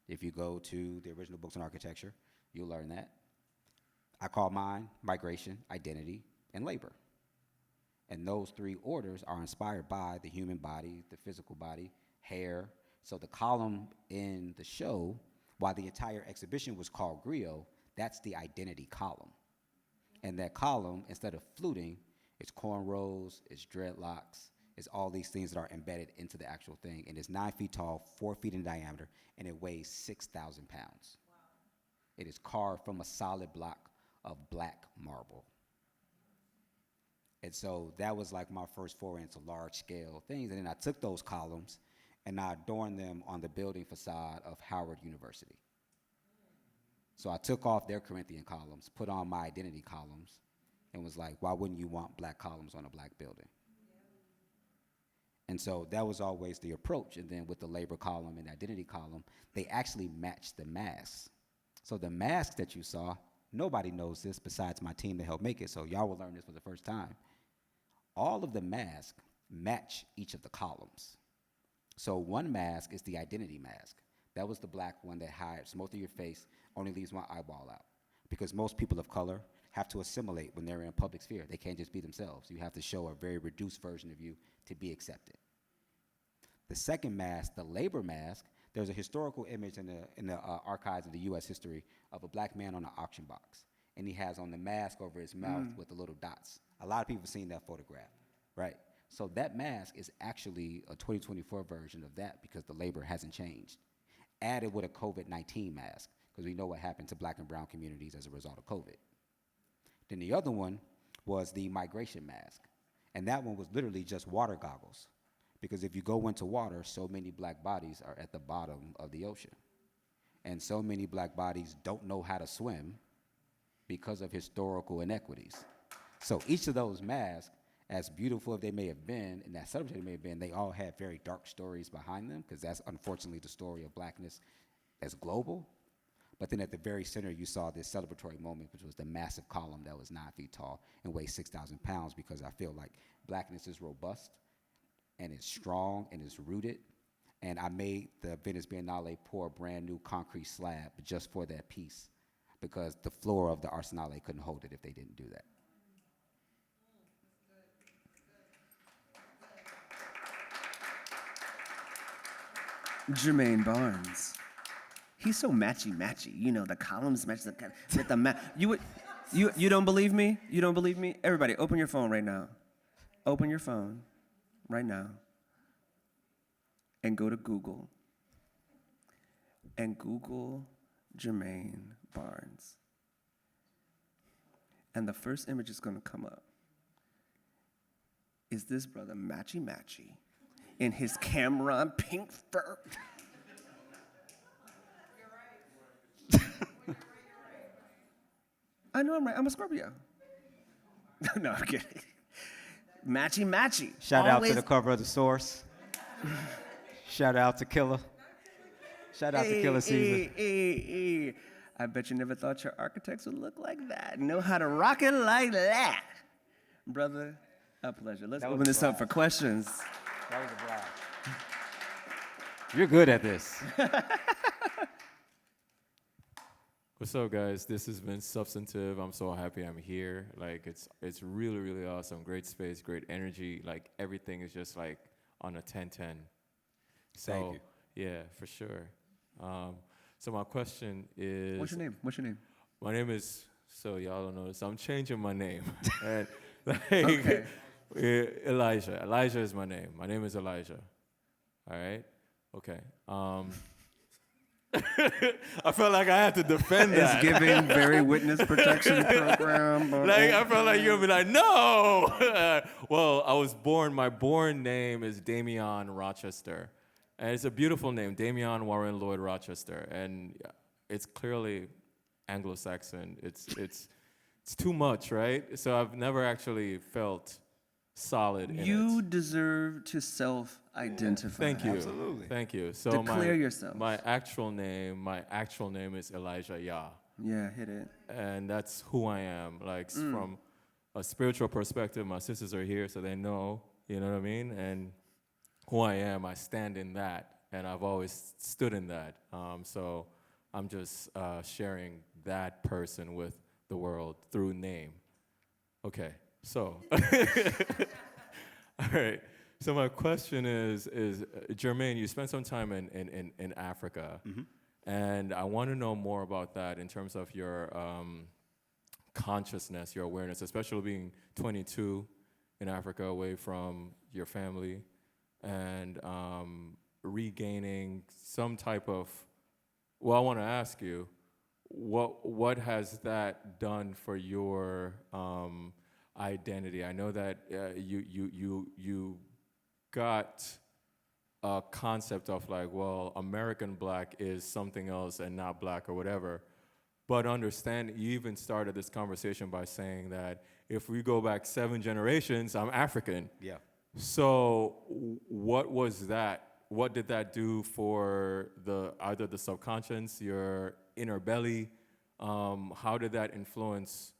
If you go to the original books on architecture, you'll learn that. I call mine migration, identity, and labor. And those three orders are inspired by the human body, the physical body, hair. So the column in the show, while the entire exhibition was called Griot, that's the identity column. And that column, instead of fluting, it's cornrows, it's dreadlocks, it's all these things that are embedded into the actual thing. And it's 9 feet tall, 4 feet in diameter, and it weighs 6,000 pounds. Wow. It is carved from a solid block of black marble. And so that was like my first foray into large scale things. And then I took those columns and I adorned them on the building facade of Howard University. So I took off their Corinthian columns, put on my identity columns, and was like, why wouldn't you want black columns on a black building? And so that was always the approach. And then with the labor column and the identity column, they actually matched the masks. So the masks that you saw, nobody knows this besides my team that helped make it, so y'all will learn this for the first time. All of the masks match each of the columns. So one mask is the identity mask. That was the black one that hides most of your face, only leaves one eyeball out. Because most people of color have to assimilate when they're in public sphere. They can't just be themselves. You have to show a very reduced version of you to be accepted. The second mask, the labor mask, there's a historical image in the archives of the U.S. history of a black man on an auction box. And he has on the mask over his mouth with the little dots. A lot of people have seen that photograph, right? So that mask is actually a 2024 version of that because the labor hasn't changed. Added with a COVID-19 mask, because we know what happened to black and brown communities as a result of COVID. Then the other one was the migration mask. And that one was literally just water goggles. Because if you go into water, so many black bodies are at the bottom of the ocean. And so many black bodies don't know how to swim because of historical inequities. So each of those masks, as beautiful as they may have been, and as celebrated they may have been, they all had very dark stories behind them, because that's unfortunately the story of blackness as global. But then at the very center, you saw this celebratory moment, which was the massive column that was 9 feet tall and weighs 6,000 pounds, because I feel like blackness is robust, and it's strong, and it's rooted. And I made the Venice Biennale pour a brand new concrete slab just for that piece, because the floor of the Arsenale couldn't hold it if they didn't do that. Germane Barnes. He's so matchy-matchy. You know, the columns match with the You don't believe me? You don't believe me? Everybody, open your phone right now. Open your phone right now and go to Google and Google Germane Barnes. And the first image is going to come up is this brother matchy-matchy in his Cameron pink fur. I know I'm right. I'm a Scorpio. No, I'm kidding. Matchy-matchy. Shout out to the cover of The Source. Shout out to Killer. Shout out to Killer Caesar. Hey. I bet you never thought your architects would look like that. Know how to rock it like that. Brother, a pleasure. Let's open this up for questions. That was a blast. You're good at this. What's up, guys? This has been substantive. I'm so happy I'm here. Like, it's really, really awesome. Great space, great energy. Like, everything is just like on a 10-10. So, Thank you. Yeah, for sure. So my question is... What's your name? My name is... So y'all don't know this. I'm changing my name. And, like, Okay. Elijah. Elijah is my name. My name is Elijah. All right? Okay. I felt like I had to defend that. It's giving very witness protection program. Like, I felt like you would be like, no! Well, my born name is Damian Rochester. And it's a beautiful name, Damian Warren Lloyd Rochester. And it's clearly Anglo-Saxon. It's too much, right? So I've never actually felt solid in it. You deserve to self-identify. Thank you. Absolutely. Thank you. So Declare yourself. My actual name is Elijah Yah. Yeah, hit it. And that's who I am. Like, from a spiritual perspective, my sisters are here, so they know, you know what I mean? And who I am, I stand in that. and I've always stood in that. So I'm just sharing that person with the world through name. Okay, so, all right. So my question is Germane, you spent some time in Africa, and I want to know more about that in terms of your consciousness, your awareness, especially being 22 in Africa, away from your family, and regaining some type of. Well, I want to ask you, what has that done for your identity? I know that you got a concept of like, well, American black is something else and not black or whatever. But understand, you even started this conversation by saying that if we go back 7 generations, I'm African. Yeah. So what was that? What did that do for either the subconscious, your inner belly? How did that influence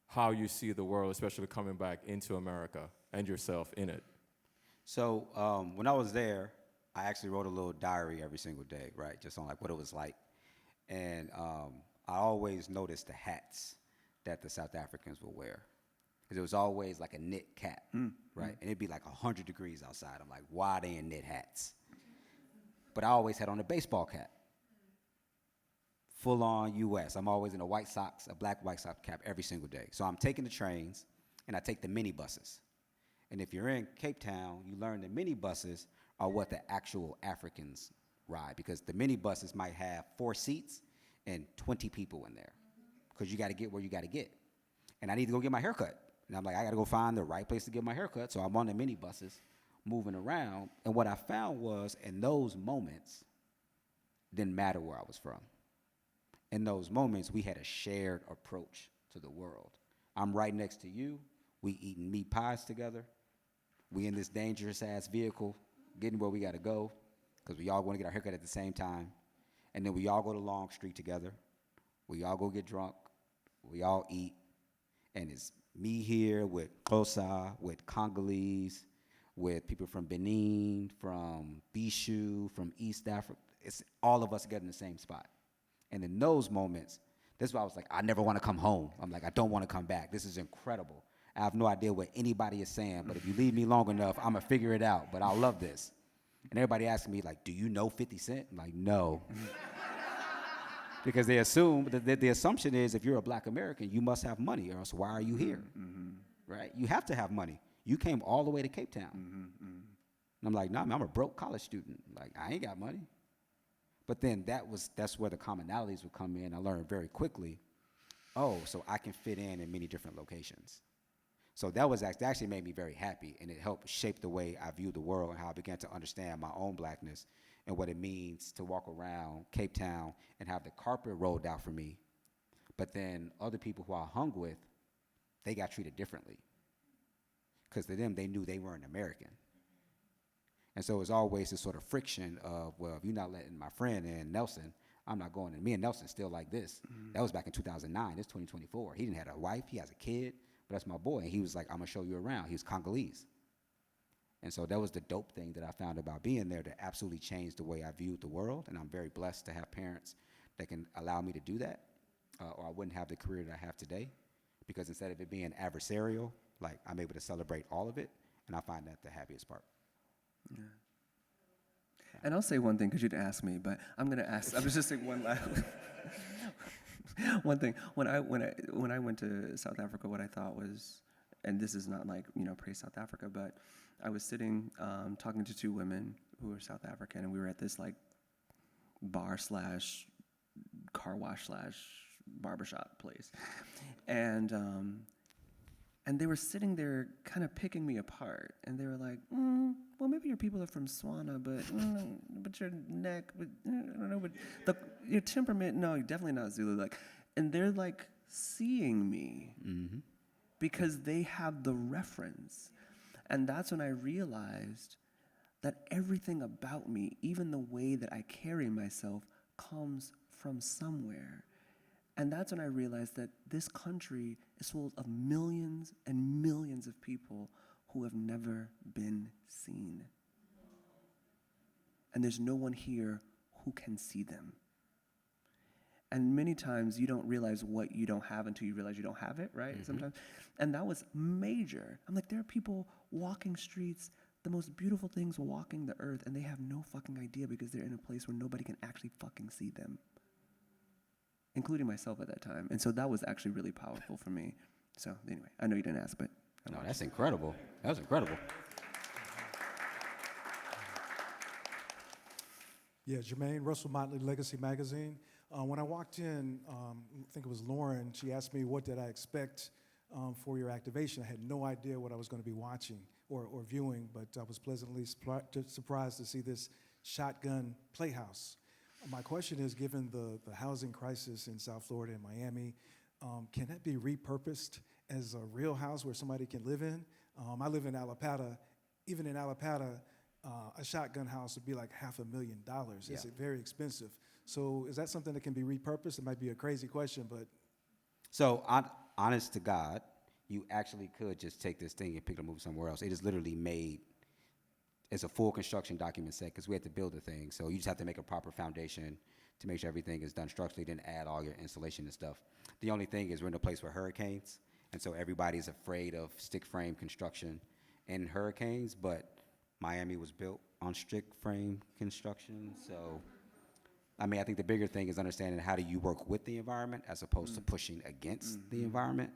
how you see the world, especially coming back into America and yourself in it? So when I was there, I actually wrote a little diary every single day, right? Just on like what it was like. And I always noticed the hats that the South Africans would wear. Because it was always like a knit cap, right? And it'd be like 100 degrees outside. I'm like, why are they in knit hats? But I always had on a baseball cap. Full on US. I'm always in a black White Sox cap every single day. So I'm taking the trains and I take the minibuses. And if you're in Cape Town, you learn the minibuses are what the actual Africans ride, because the minibuses might have 4 seats and 20 people in there, because you got to get where you got to get. And I need to go get my haircut. And I'm like, I got to go find the right place to get my haircut. So I'm on the minibuses moving around. And what I found was, in those moments, didn't matter where I was from. In those moments, we had a shared approach to the world. I'm right next to you. We eating meat pies together. We in this dangerous-ass vehicle getting where we got to go, because we all want to get our haircut at the same time. And then we all go to Long Street together. We all go get drunk. We all eat. And it's me here with Kosa, with Congolese, with people from Benin, from Bishu, from East Africa. It's all of us together in the same spot. And in those moments, this is why I was like, I never want to come home. I'm like, I don't want to come back. This is incredible. I have no idea what anybody is saying, but if you leave me long enough, I'm going to figure it out. But I'll love this. And everybody asking me, like, do you know 50 Cent? I'm like, no. Because they assume, the assumption is, if you're a black American, you must have money, or else why are you here? Right? You have to have money. You came all the way to Cape Town. And I'm like, nah, man, I'm a broke college student. Like, I ain't got money. But then that's where the commonalities would come in. I learned very quickly, oh, so I can fit in many different locations. So that actually made me very happy, and it helped shape the way I view the world and how I began to understand my own blackness and what it means to walk around Cape Town and have the carpet rolled out for me. But then other people who I hung with, they got treated differently. Because to them, they knew they weren't American. And so it was always this sort of friction of, well, if you're not letting my friend in, Nelson, I'm not going in. Me and Nelson still like this. That was back in 2009. It's 2024. He didn't have a wife. He has a kid. But that's my boy. And he was like, I'm going to show you around. He was Congolese. And so that was the dope thing that I found about being there, that absolutely changed the way I viewed the world. And I'm very blessed to have parents that can allow me to do that, or I wouldn't have the career that I have today. Because instead of it being adversarial, like, I'm able to celebrate all of it. And I find that the happiest part. Yeah. And I'll say one thing, because you'd ask me, but I'm going to ask. I was just saying one last one thing. When I went to South Africa, what I thought was, and this is not like, praise South Africa, but I was sitting talking to 2 women who were South African, and we were at this like bar / car wash / barbershop place, and they were sitting there kind of picking me apart, and they were like, well, maybe your people are from Swana, but your neck, but I don't know, but your temperament, no, you're definitely not Zulu. Like, and they're like seeing me because they have the reference. And that's when I realized that everything about me, even the way that I carry myself, comes from somewhere. And that's when I realized that this country is full of millions and millions of people who have never been seen. and there's no one here who can see them. And many times you don't realize what you don't have until you realize you don't have it, right? Sometimes. And that was major. I'm like, there are people walking streets, the most beautiful things walking the earth, and they have no fucking idea because they're in a place where nobody can actually fucking see them, including myself at that time. And so that was actually really powerful for me. So anyway, I know you didn't ask, but. No, that's incredible. That was incredible. Yeah, Germane, Russell Motley Legacy Magazine. When I walked in, I think it was Lauren, she asked me what did I expect for your activation. I had no idea what I was going to be watching or viewing, but I was pleasantly surprised to see this shotgun playhouse. My question is, given the housing crisis in South Florida and Miami, can that be repurposed as a real house where somebody can live in? I live in Allapattah. Even in Allapattah, a shotgun house would be like $500,000. It's very expensive. So is that something that can be repurposed? It might be a crazy question, but. So, honest to God, you actually could just take this thing and pick it up and move it somewhere else. It is literally made as a full construction document set because we had to build the thing. So you just have to make a proper foundation to make sure everything is done structurally, then add all your insulation and stuff. The only thing is we're in a place for hurricanes, and so everybody's afraid of stick frame construction in hurricanes, but Miami was built on stick frame construction, so I mean, I think the bigger thing is understanding how do you work with the environment as opposed to pushing against the environment.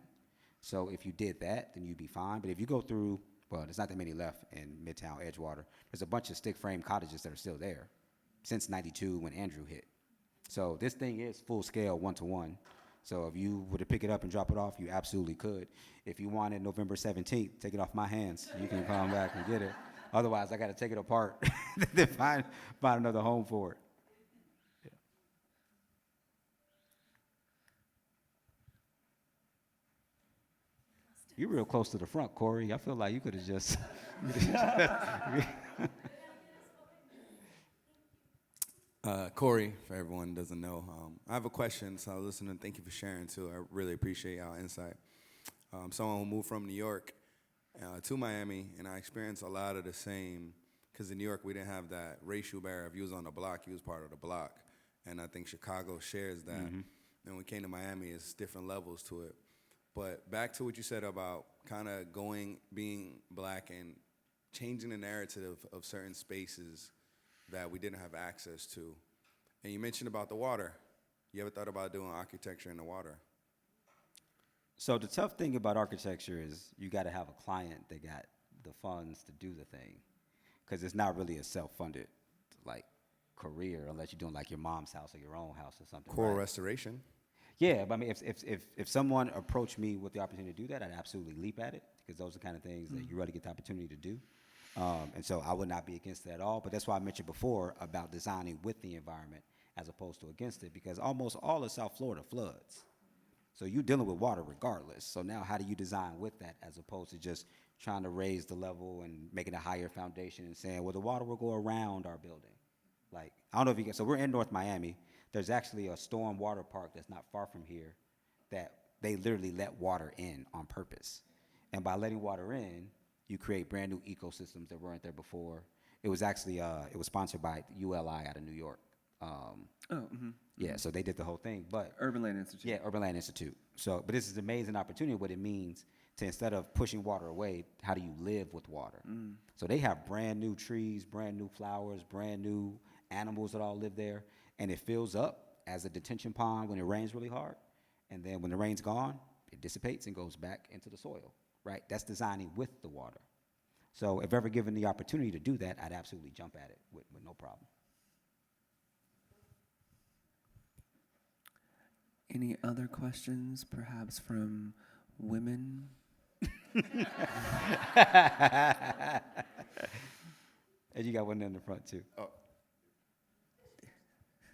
So if you did that, then you'd be fine. But if you go through, well, there's not that many left in Midtown Edgewater. There's a bunch of stick frame cottages that are still there since '92 when Andrew hit. So this thing is full scale, 1-to-1. So if you were to pick it up and drop it off, you absolutely could. If you wanted November 17th, take it off my hands. You can come back and get it. Otherwise, I got to take it apart then find another home for it. You're real close to the front, Corey. I feel like you could have just. Corey, for everyone who doesn't know, I have a question, so listen, thank you for sharing, too. I really appreciate y'all insight. Someone who moved from New York to Miami, and I experienced a lot of the same, because in New York, we didn't have that racial barrier. If you was on the block, you was part of the block, and I think Chicago shares that. And when we came to Miami, it's different levels to it. But back to what you said about kind of being black and changing the narrative of certain spaces that we didn't have access to. And you mentioned about the water. You ever thought about doing architecture in the water? So the tough thing about architecture is you got to have a client that got the funds to do the thing, because it's not really a self-funded like career unless you're doing like your mom's house or your own house or something. Coral right? restoration. Yeah, but I mean, if someone approached me with the opportunity to do that, I'd absolutely leap at it, because those are the kind of things that you really get the opportunity to do. And so I would not be against it at all. But that's why I mentioned before about designing with the environment as opposed to against it, because almost all of South Florida floods. So you're dealing with water regardless. So now how do you design with that as opposed to just trying to raise the level and making a higher foundation and saying, well, the water will go around our building. Like, I don't know if you get, so we're in North Miami. There's actually a storm water park that's not far from here that they literally let water in on purpose. And by letting water in, you create brand new ecosystems that weren't there before. It was actually, it was sponsored by ULI out of New York. Yeah, so they did the whole thing, but. Urban Land Institute. Yeah, Urban Land Institute. So, but this is an amazing opportunity, what it means to, instead of pushing water away, how do you live with water? So they have brand new trees, brand new flowers, brand new animals that all live there, and it fills up as a detention pond when it rains really hard, and then when the rain's gone, it dissipates and goes back into the soil, right? That's designing with the water. So if ever given the opportunity to do that, I'd absolutely jump at it with no problem. Any other questions, perhaps from women? And you got one in the front, too. Oh.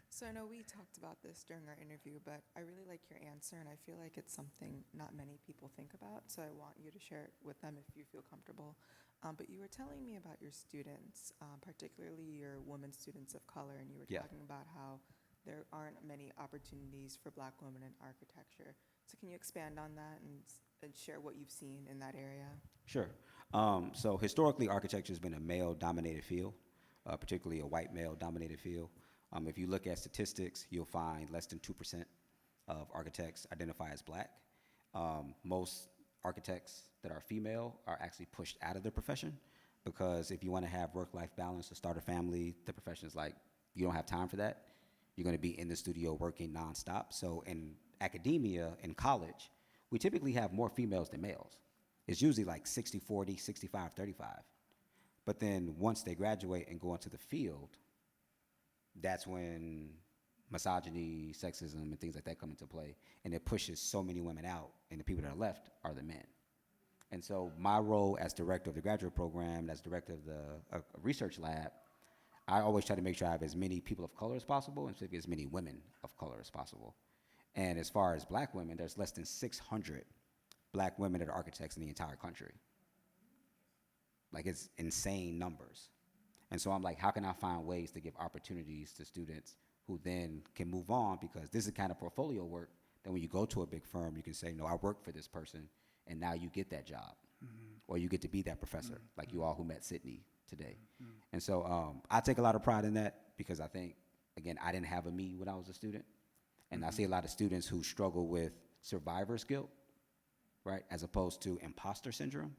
So I know we talked about this during our interview, but I really like your answer, and I feel like it's something not many people think about, so I want you to share it with them if you feel comfortable. But you were telling me about your students, particularly your women students of color, and you were talking about how there aren't many opportunities for black women in architecture. So can you expand on that and share what you've seen in that area? Sure. So historically, architecture has been a male-dominated field. particularly a white male-dominated field. If you look at statistics, you'll find less than 2% of architects identify as black. Most architects that are female are actually pushed out of the profession because if you want to have work-life balance or start a family, the profession is like, you don't have time for that. You're going to be in the studio working nonstop. So in academia, in college, we typically have more females than males. It's usually like 60-40, 65-35. But then once they graduate and go into the field, that's when misogyny, sexism, and things like that come into play. And it pushes so many women out, and the people that are left are the men. And so my role as director of the graduate program, as director of the research lab, I always try to make sure I have as many people of color as possible, and specifically as many women of color as possible. And as far as black women, there's less than 600 black women that are architects in the entire country. Like, it's insane numbers. And so I'm like, how can I find ways to give opportunities to students who then can move on, because this is kind of portfolio work that when you go to a big firm, you can say, no, I work for this person, and now you get that job. Or you get to be that professor, like you all who met Sydney today. And so I take a lot of pride in that because I think, again, I didn't have a me when I was a student. And I see a lot of students who struggle with survivor's guilt, right, as opposed to imposter syndrome.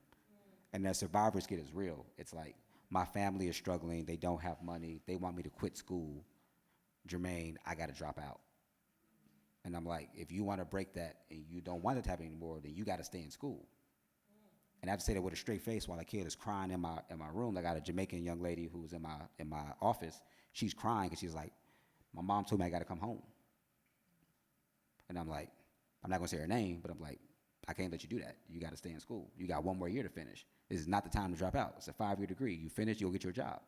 And that survivor's guilt is real. It's like, my family is struggling, they don't have money, they want me to quit school. Germane, I gotta drop out. And I'm like, if you wanna break that and you don't want it to happen anymore, then you gotta stay in school. And I have to say that with a straight face while a kid is crying in my room. I got a Jamaican young lady who's in my office. She's crying because she's like, my mom told me I got to come home. And I'm like, I'm not going to say her name, but I'm like, I can't let you do that. You got to stay in school. You got one more year to finish. This is not the time to drop out. It's a 5-year degree. You finish, you'll get your job.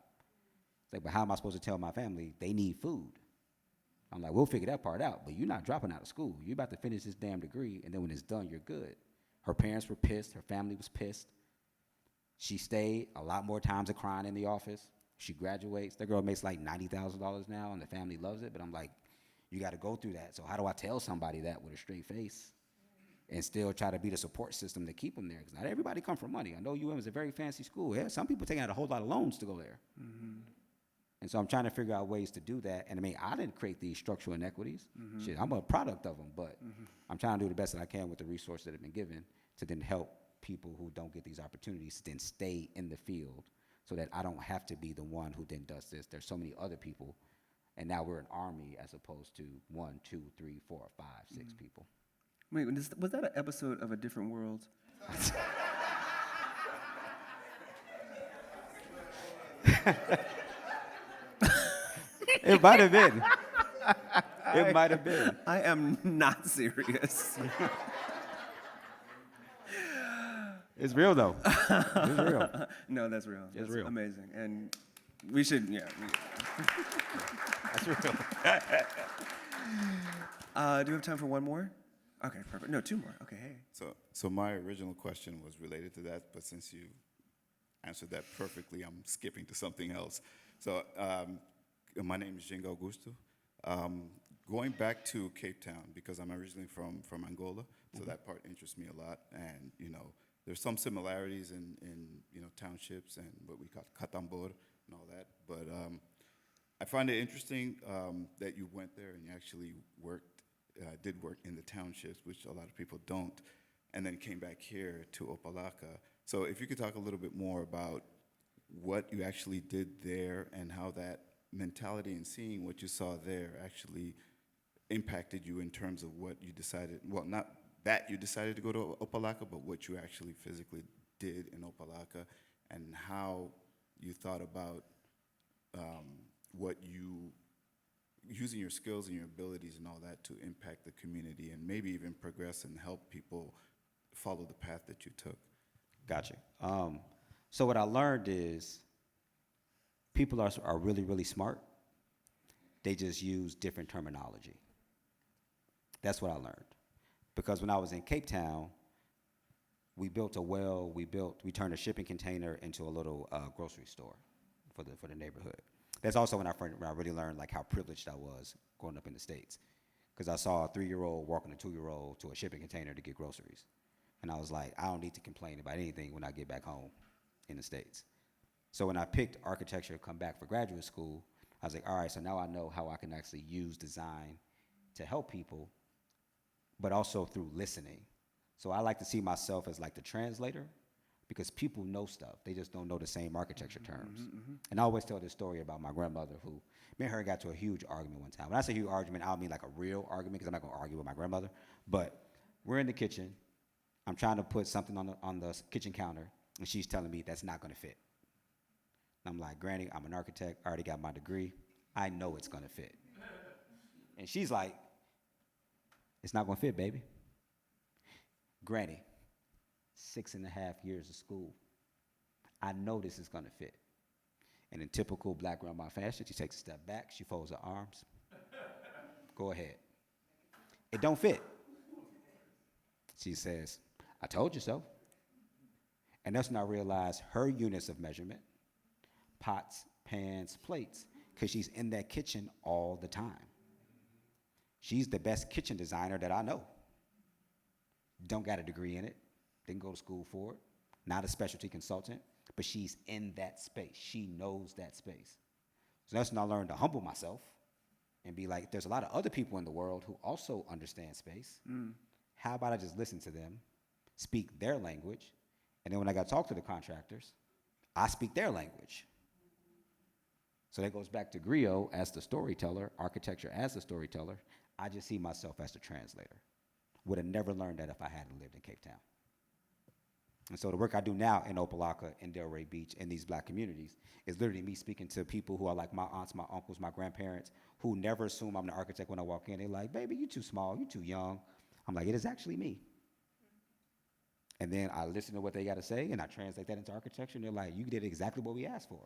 It's like, but how am I supposed to tell my family they need food? I'm like, we'll figure that part out, but you're not dropping out of school. You're about to finish this damn degree, and then when it's done, you're good. Her parents were pissed. Her family was pissed. She stayed a lot more times of crying in the office. She graduates. That girl makes like $90,000 now, and the family loves it. But I'm like, you got to go through that. So how do I tell somebody that with a straight face and still try to be the support system to keep them there? Because not everybody come from money. I know UM is a very fancy school. Yeah, some people taking out a whole lot of loans to go there. And so I'm trying to figure out ways to do that. And I mean, I didn't create these structural inequities. Shit, I'm a product of them, but I'm trying to do the best that I can with the resources that have been given to then help people who don't get these opportunities to then stay in the field so that I don't have to be the one who then does this. There's so many other people. And now we're an army as opposed to 1, 2, 3, 4, 5, 6 people. Wait, was that an episode of A Different World? It might have been. It might have been. I am not serious. It's real, though. It's real. No, that's real. It's That's real. amazing. And we should, That's real. do we have time for one more? Okay, perfect. No, 2 more. Okay, hey. So my original question was related to that, but since you answered that perfectly, I'm skipping to something else. So my name is Jingo Augusto. Going back to Cape Town, because I'm originally from Angola, so that part interests me a lot. And, there's some similarities in townships and what we call Catambor and all that. But I find it interesting that you went there and you actually did work in the townships, which a lot of people don't, and then came back here to Opalaka. So if you could talk a little bit more about what you actually did there and how that mentality and seeing what you saw there actually impacted you in terms of what you decided, well, not that you decided to go to Opalaka, but what you actually physically did in Opalaka and how you thought about using your skills and your abilities and all that to impact the community and maybe even progress and help people follow the path that you took. Gotcha. So what I learned is people are really, really smart. They just use different terminology. That's what I learned. Because when I was in Cape Town, we built a well, we turned a shipping container into a little grocery store for the neighborhood. That's also when I really learned like how privileged I was growing up in the States. Because I saw a 3-year-old walking a 2-year-old to a shipping container to get groceries. And I was like, I don't need to complain about anything when I get back home in the States. So when I picked architecture to come back for graduate school, I was like, all right, so now I know how I can actually use design to help people, but also through listening. So I like to see myself as like the translator, because people know stuff. They just don't know the same architecture terms. And I always tell this story about my grandmother, who, me and her got to a huge argument one time. When I say huge argument, I don't mean like a real argument, because I'm not gonna argue with my grandmother, but we're in the kitchen. I'm trying to put something on the kitchen counter, and she's telling me that's not gonna fit. And I'm like, Granny, I'm an architect, I already got my degree. I know it's gonna fit. And she's like, it's not gonna fit, baby. Granny, 6.5 years of school. I know this is gonna fit. And in typical black grandma fashion, she takes a step back, she folds her arms. Go ahead. It don't fit. She says, I told you so. And that's when I realized her units of measurement, pots, pans, plates, because she's in that kitchen all the time. She's the best kitchen designer that I know. Don't got a degree in it, didn't go to school for it, not a specialty consultant, but she's in that space. She knows that space. So that's when I learned to humble myself and be like, there's a lot of other people in the world who also understand space. How about I just listen to them, speak their language, and then when I got to talk to the contractors, I speak their language. So that goes back to Griot as the storyteller, architecture as the storyteller. I just see myself as the translator. Would have never learned that if I hadn't lived in Cape Town. And so the work I do now in Opelika, in Delray Beach, in these black communities, is literally me speaking to people who are like my aunts, my uncles, my grandparents, who never assume I'm the architect when I walk in. They're like, baby, you too small, you too young. I'm like, it is actually me. And then I listen to what they got to say, and I translate that into architecture, and they're like, you did exactly what we asked for.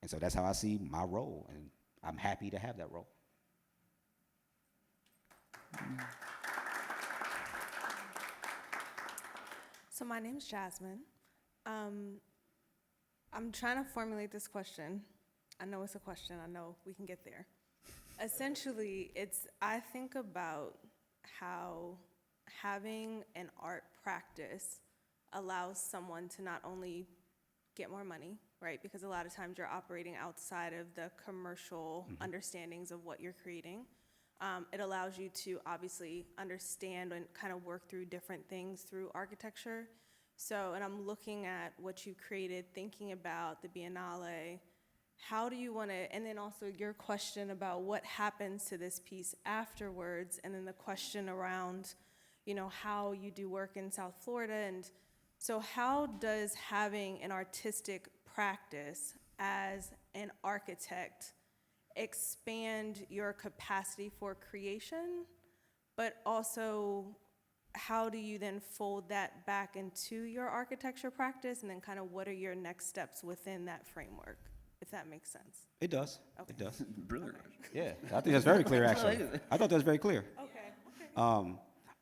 And so that's how I see my role, and I'm happy to have that role. So my name's Jasmine. I'm trying to formulate this question. I know it's a question. I know we can get there. Essentially, I think about how having an art practice allows someone to not only get more money, right? Because a lot of times you're operating outside of the commercial understandings of what you're creating. It allows you to obviously understand and kind of work through different things through architecture. So, and I'm looking at what you created, thinking about the Biennale. How do you want to, and then also your question about what happens to this piece afterwards, and then the question around, how you do work in South Florida. And so how does having an artistic practice as an architect expand your capacity for creation, but also how do you then fold that back into your architecture practice, and then kind of what are your next steps within that framework, if that makes sense? It does. Okay. It does. Brilliant. Yeah, I think that's very clear, actually. I thought that was very clear. Okay.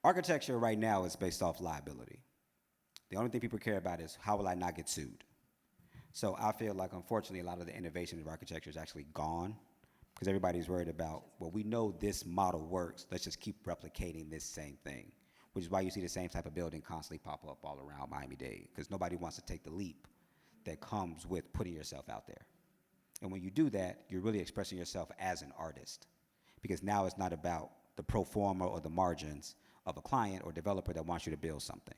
Architecture right now is based off liability. The only thing people care about is how will I not get sued? So I feel like, unfortunately, a lot of the innovation of architecture is actually gone, because everybody's worried about, well, we know this model works, let's just keep replicating this same thing, which is why you see the same type of building constantly pop up all around Miami-Dade, because nobody wants to take the leap that comes with putting yourself out there. And when you do that, you're really expressing yourself as an artist, because now it's not about the pro forma or the margins of a client or developer that wants you to build something.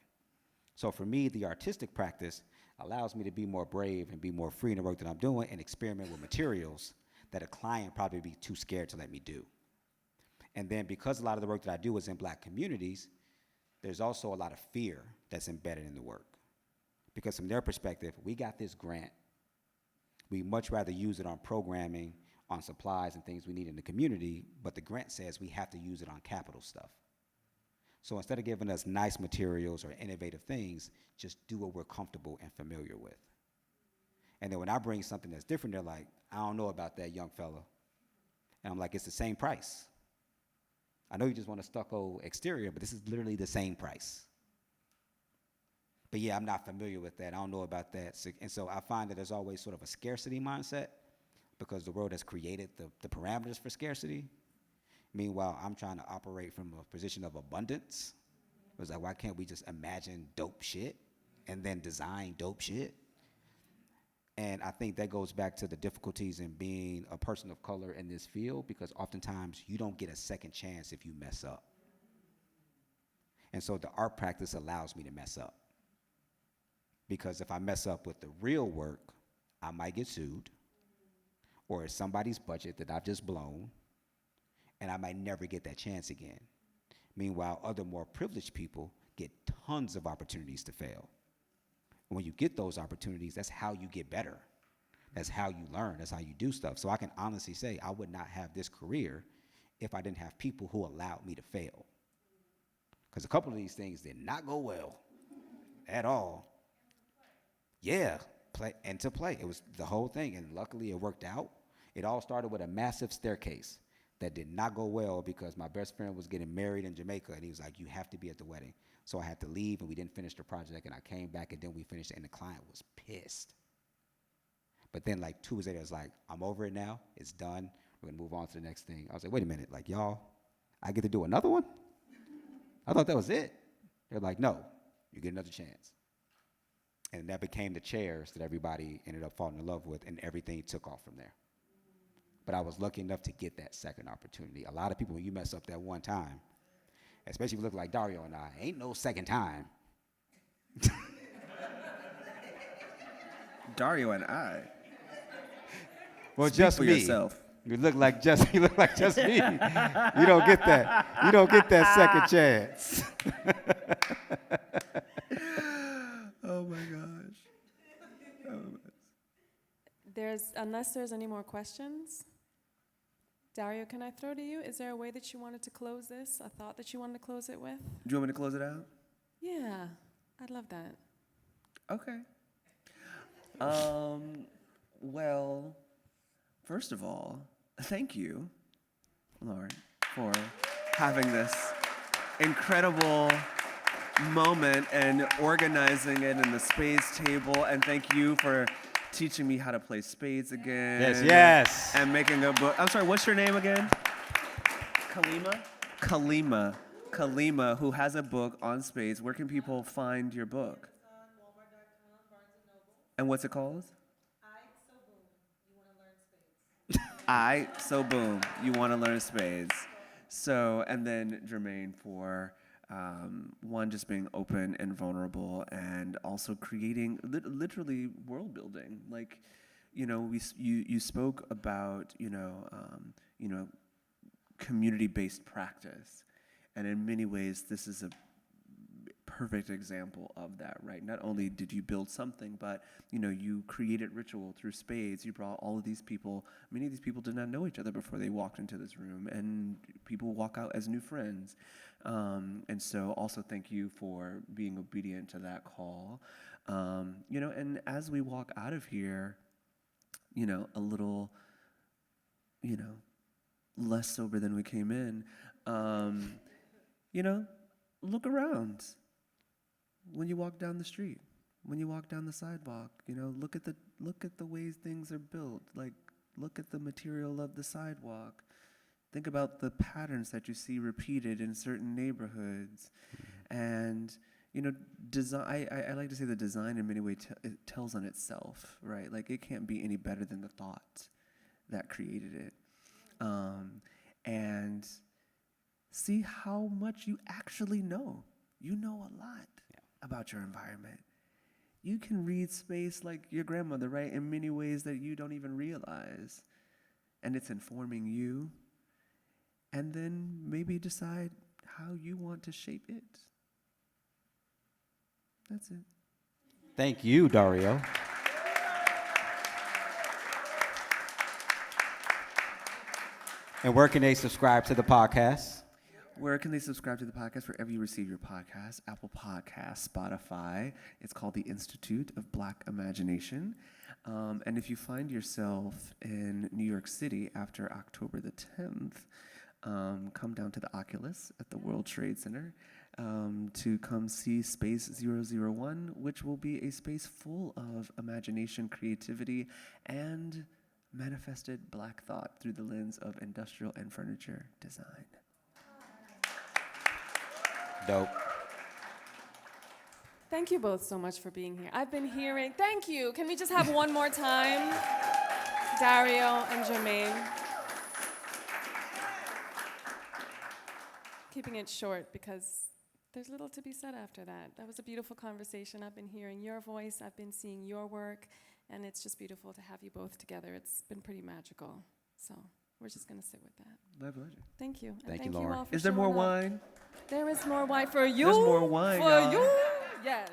So for me, the artistic practice allows me to be more brave and be more free in the work that I'm doing and experiment with materials that a client probably be too scared to let me do. And then because a lot of the work that I do is in black communities, there's also a lot of fear that's embedded in the work. Because from their perspective, we got this grant. We much rather use it on programming, on supplies and things we need in the community, but the grant says we have to use it on capital stuff. So instead of giving us nice materials or innovative things, just do what we're comfortable and familiar with. And then when I bring something that's different, they're like, I don't know about that, young fella. And I'm like, it's the same price. I know you just want a stucco exterior, but this is literally the same price. But yeah, I'm not familiar with that. I don't know about that. And so I find that there's always sort of a scarcity mindset, because the world has created the parameters for scarcity. Meanwhile, I'm trying to operate from a position of abundance. It was like, why can't we just imagine dope shit and then design dope shit? And I think that goes back to the difficulties in being a person of color in this field, because oftentimes you don't get a second chance if you mess up. And so the art practice allows me to mess up. Because if I mess up with the real work, I might get sued, or it's somebody's budget that I've just blown, and I might never get that chance again. Meanwhile, other more privileged people get tons of opportunities to fail. When you get those opportunities, that's how you get better. That's how you learn. That's how you do stuff. So I can honestly say I would not have this career if I didn't have people who allowed me to fail. Because a couple of these things did not go well at all. Yeah, play. It was the whole thing, and luckily it worked out. It all started with a massive staircase that did not go well because my best friend was getting married in Jamaica, and he was like, you have to be at the wedding. So I had to leave, and we didn't finish the project, and I came back, and then we finished it, and the client was pissed. But then, like, 2 weeks later, I was like, I'm over it now. It's done. We're going to move on to the next thing. I was like, wait a minute. Like, y'all, I get to do another one? I thought that was it. They're like, no, you get another chance. And that became the chairs that everybody ended up falling in love with, and everything took off from there. But I was lucky enough to get that second opportunity. A lot of people, when you mess up that one time, especially if you look like Dario and I, ain't no second time. Dario and I. Well, Speak just for me. yourself. You look like just me. You don't get that. You don't get that second chance. Oh my gosh. Unless there's any more questions, Dario, can I throw to you? Is there a way that you wanted to close this? A thought that you wanted to close it with? Do you want me to close it out? Yeah, I'd love that. Okay. Well, first of all, thank you, Lauren, for having this incredible moment and organizing it in the spades table. And thank you for teaching me how to play spades again. Yes. And making a book. I'm sorry, what's your name again? Kalima, who has a book on spades. Where can people find your book? And what's it called? So boom, you want to learn spades. So, and then Germane for one, just being open and vulnerable, and also creating literally world building. Like, you spoke about community-based practice, and in many ways, this is a perfect example of that, right? Not only did you build something, but you created ritual through spades. You brought all of these people. Many of these people did not know each other before they walked into this room, and people walk out as new friends. And so also thank you for being obedient to that call. And as we walk out of here, a little, less sober than we came in, look around. When you walk down the street, when you walk down the sidewalk, look at the ways things are built. Like, look at the material of the sidewalk. Think about the patterns that you see repeated in certain neighborhoods. And, design, I like to say the design in many ways it tells on itself, right? Like, it can't be any better than the thought that created it. And see how much you actually know. You know a lot about your environment. You can read space like your grandmother, right, in many ways that you don't even realize. And it's informing you. And then maybe decide how you want to shape it. That's it. Thank you, Dario. And where can they subscribe to the podcast? Where can they subscribe to the podcast? Wherever you receive your podcast, Apple Podcasts, Spotify. It's called the Institute of Black Imagination. And if you find yourself in New York City after October the 10th, come down to the Oculus at the World Trade Center to come see Space 001, which will be a space full of imagination, creativity, and manifested Black thought through the lens of industrial and furniture design. Dope. Thank you both so much for being here. I've been hearing, thank you. Can we just have one more time? Dario and Germane. Keeping it short because there's little to be said after that. That was a beautiful conversation. I've been hearing your voice, I've been seeing your work, and it's just beautiful to have you both together. It's been pretty magical. So we're just going to sit with that. My pleasure. Thank you. And Thank you, thank you Lauren. all for Is there more showing up. wine? There is more wine for you. There's more wine, For y'all. you. Yes.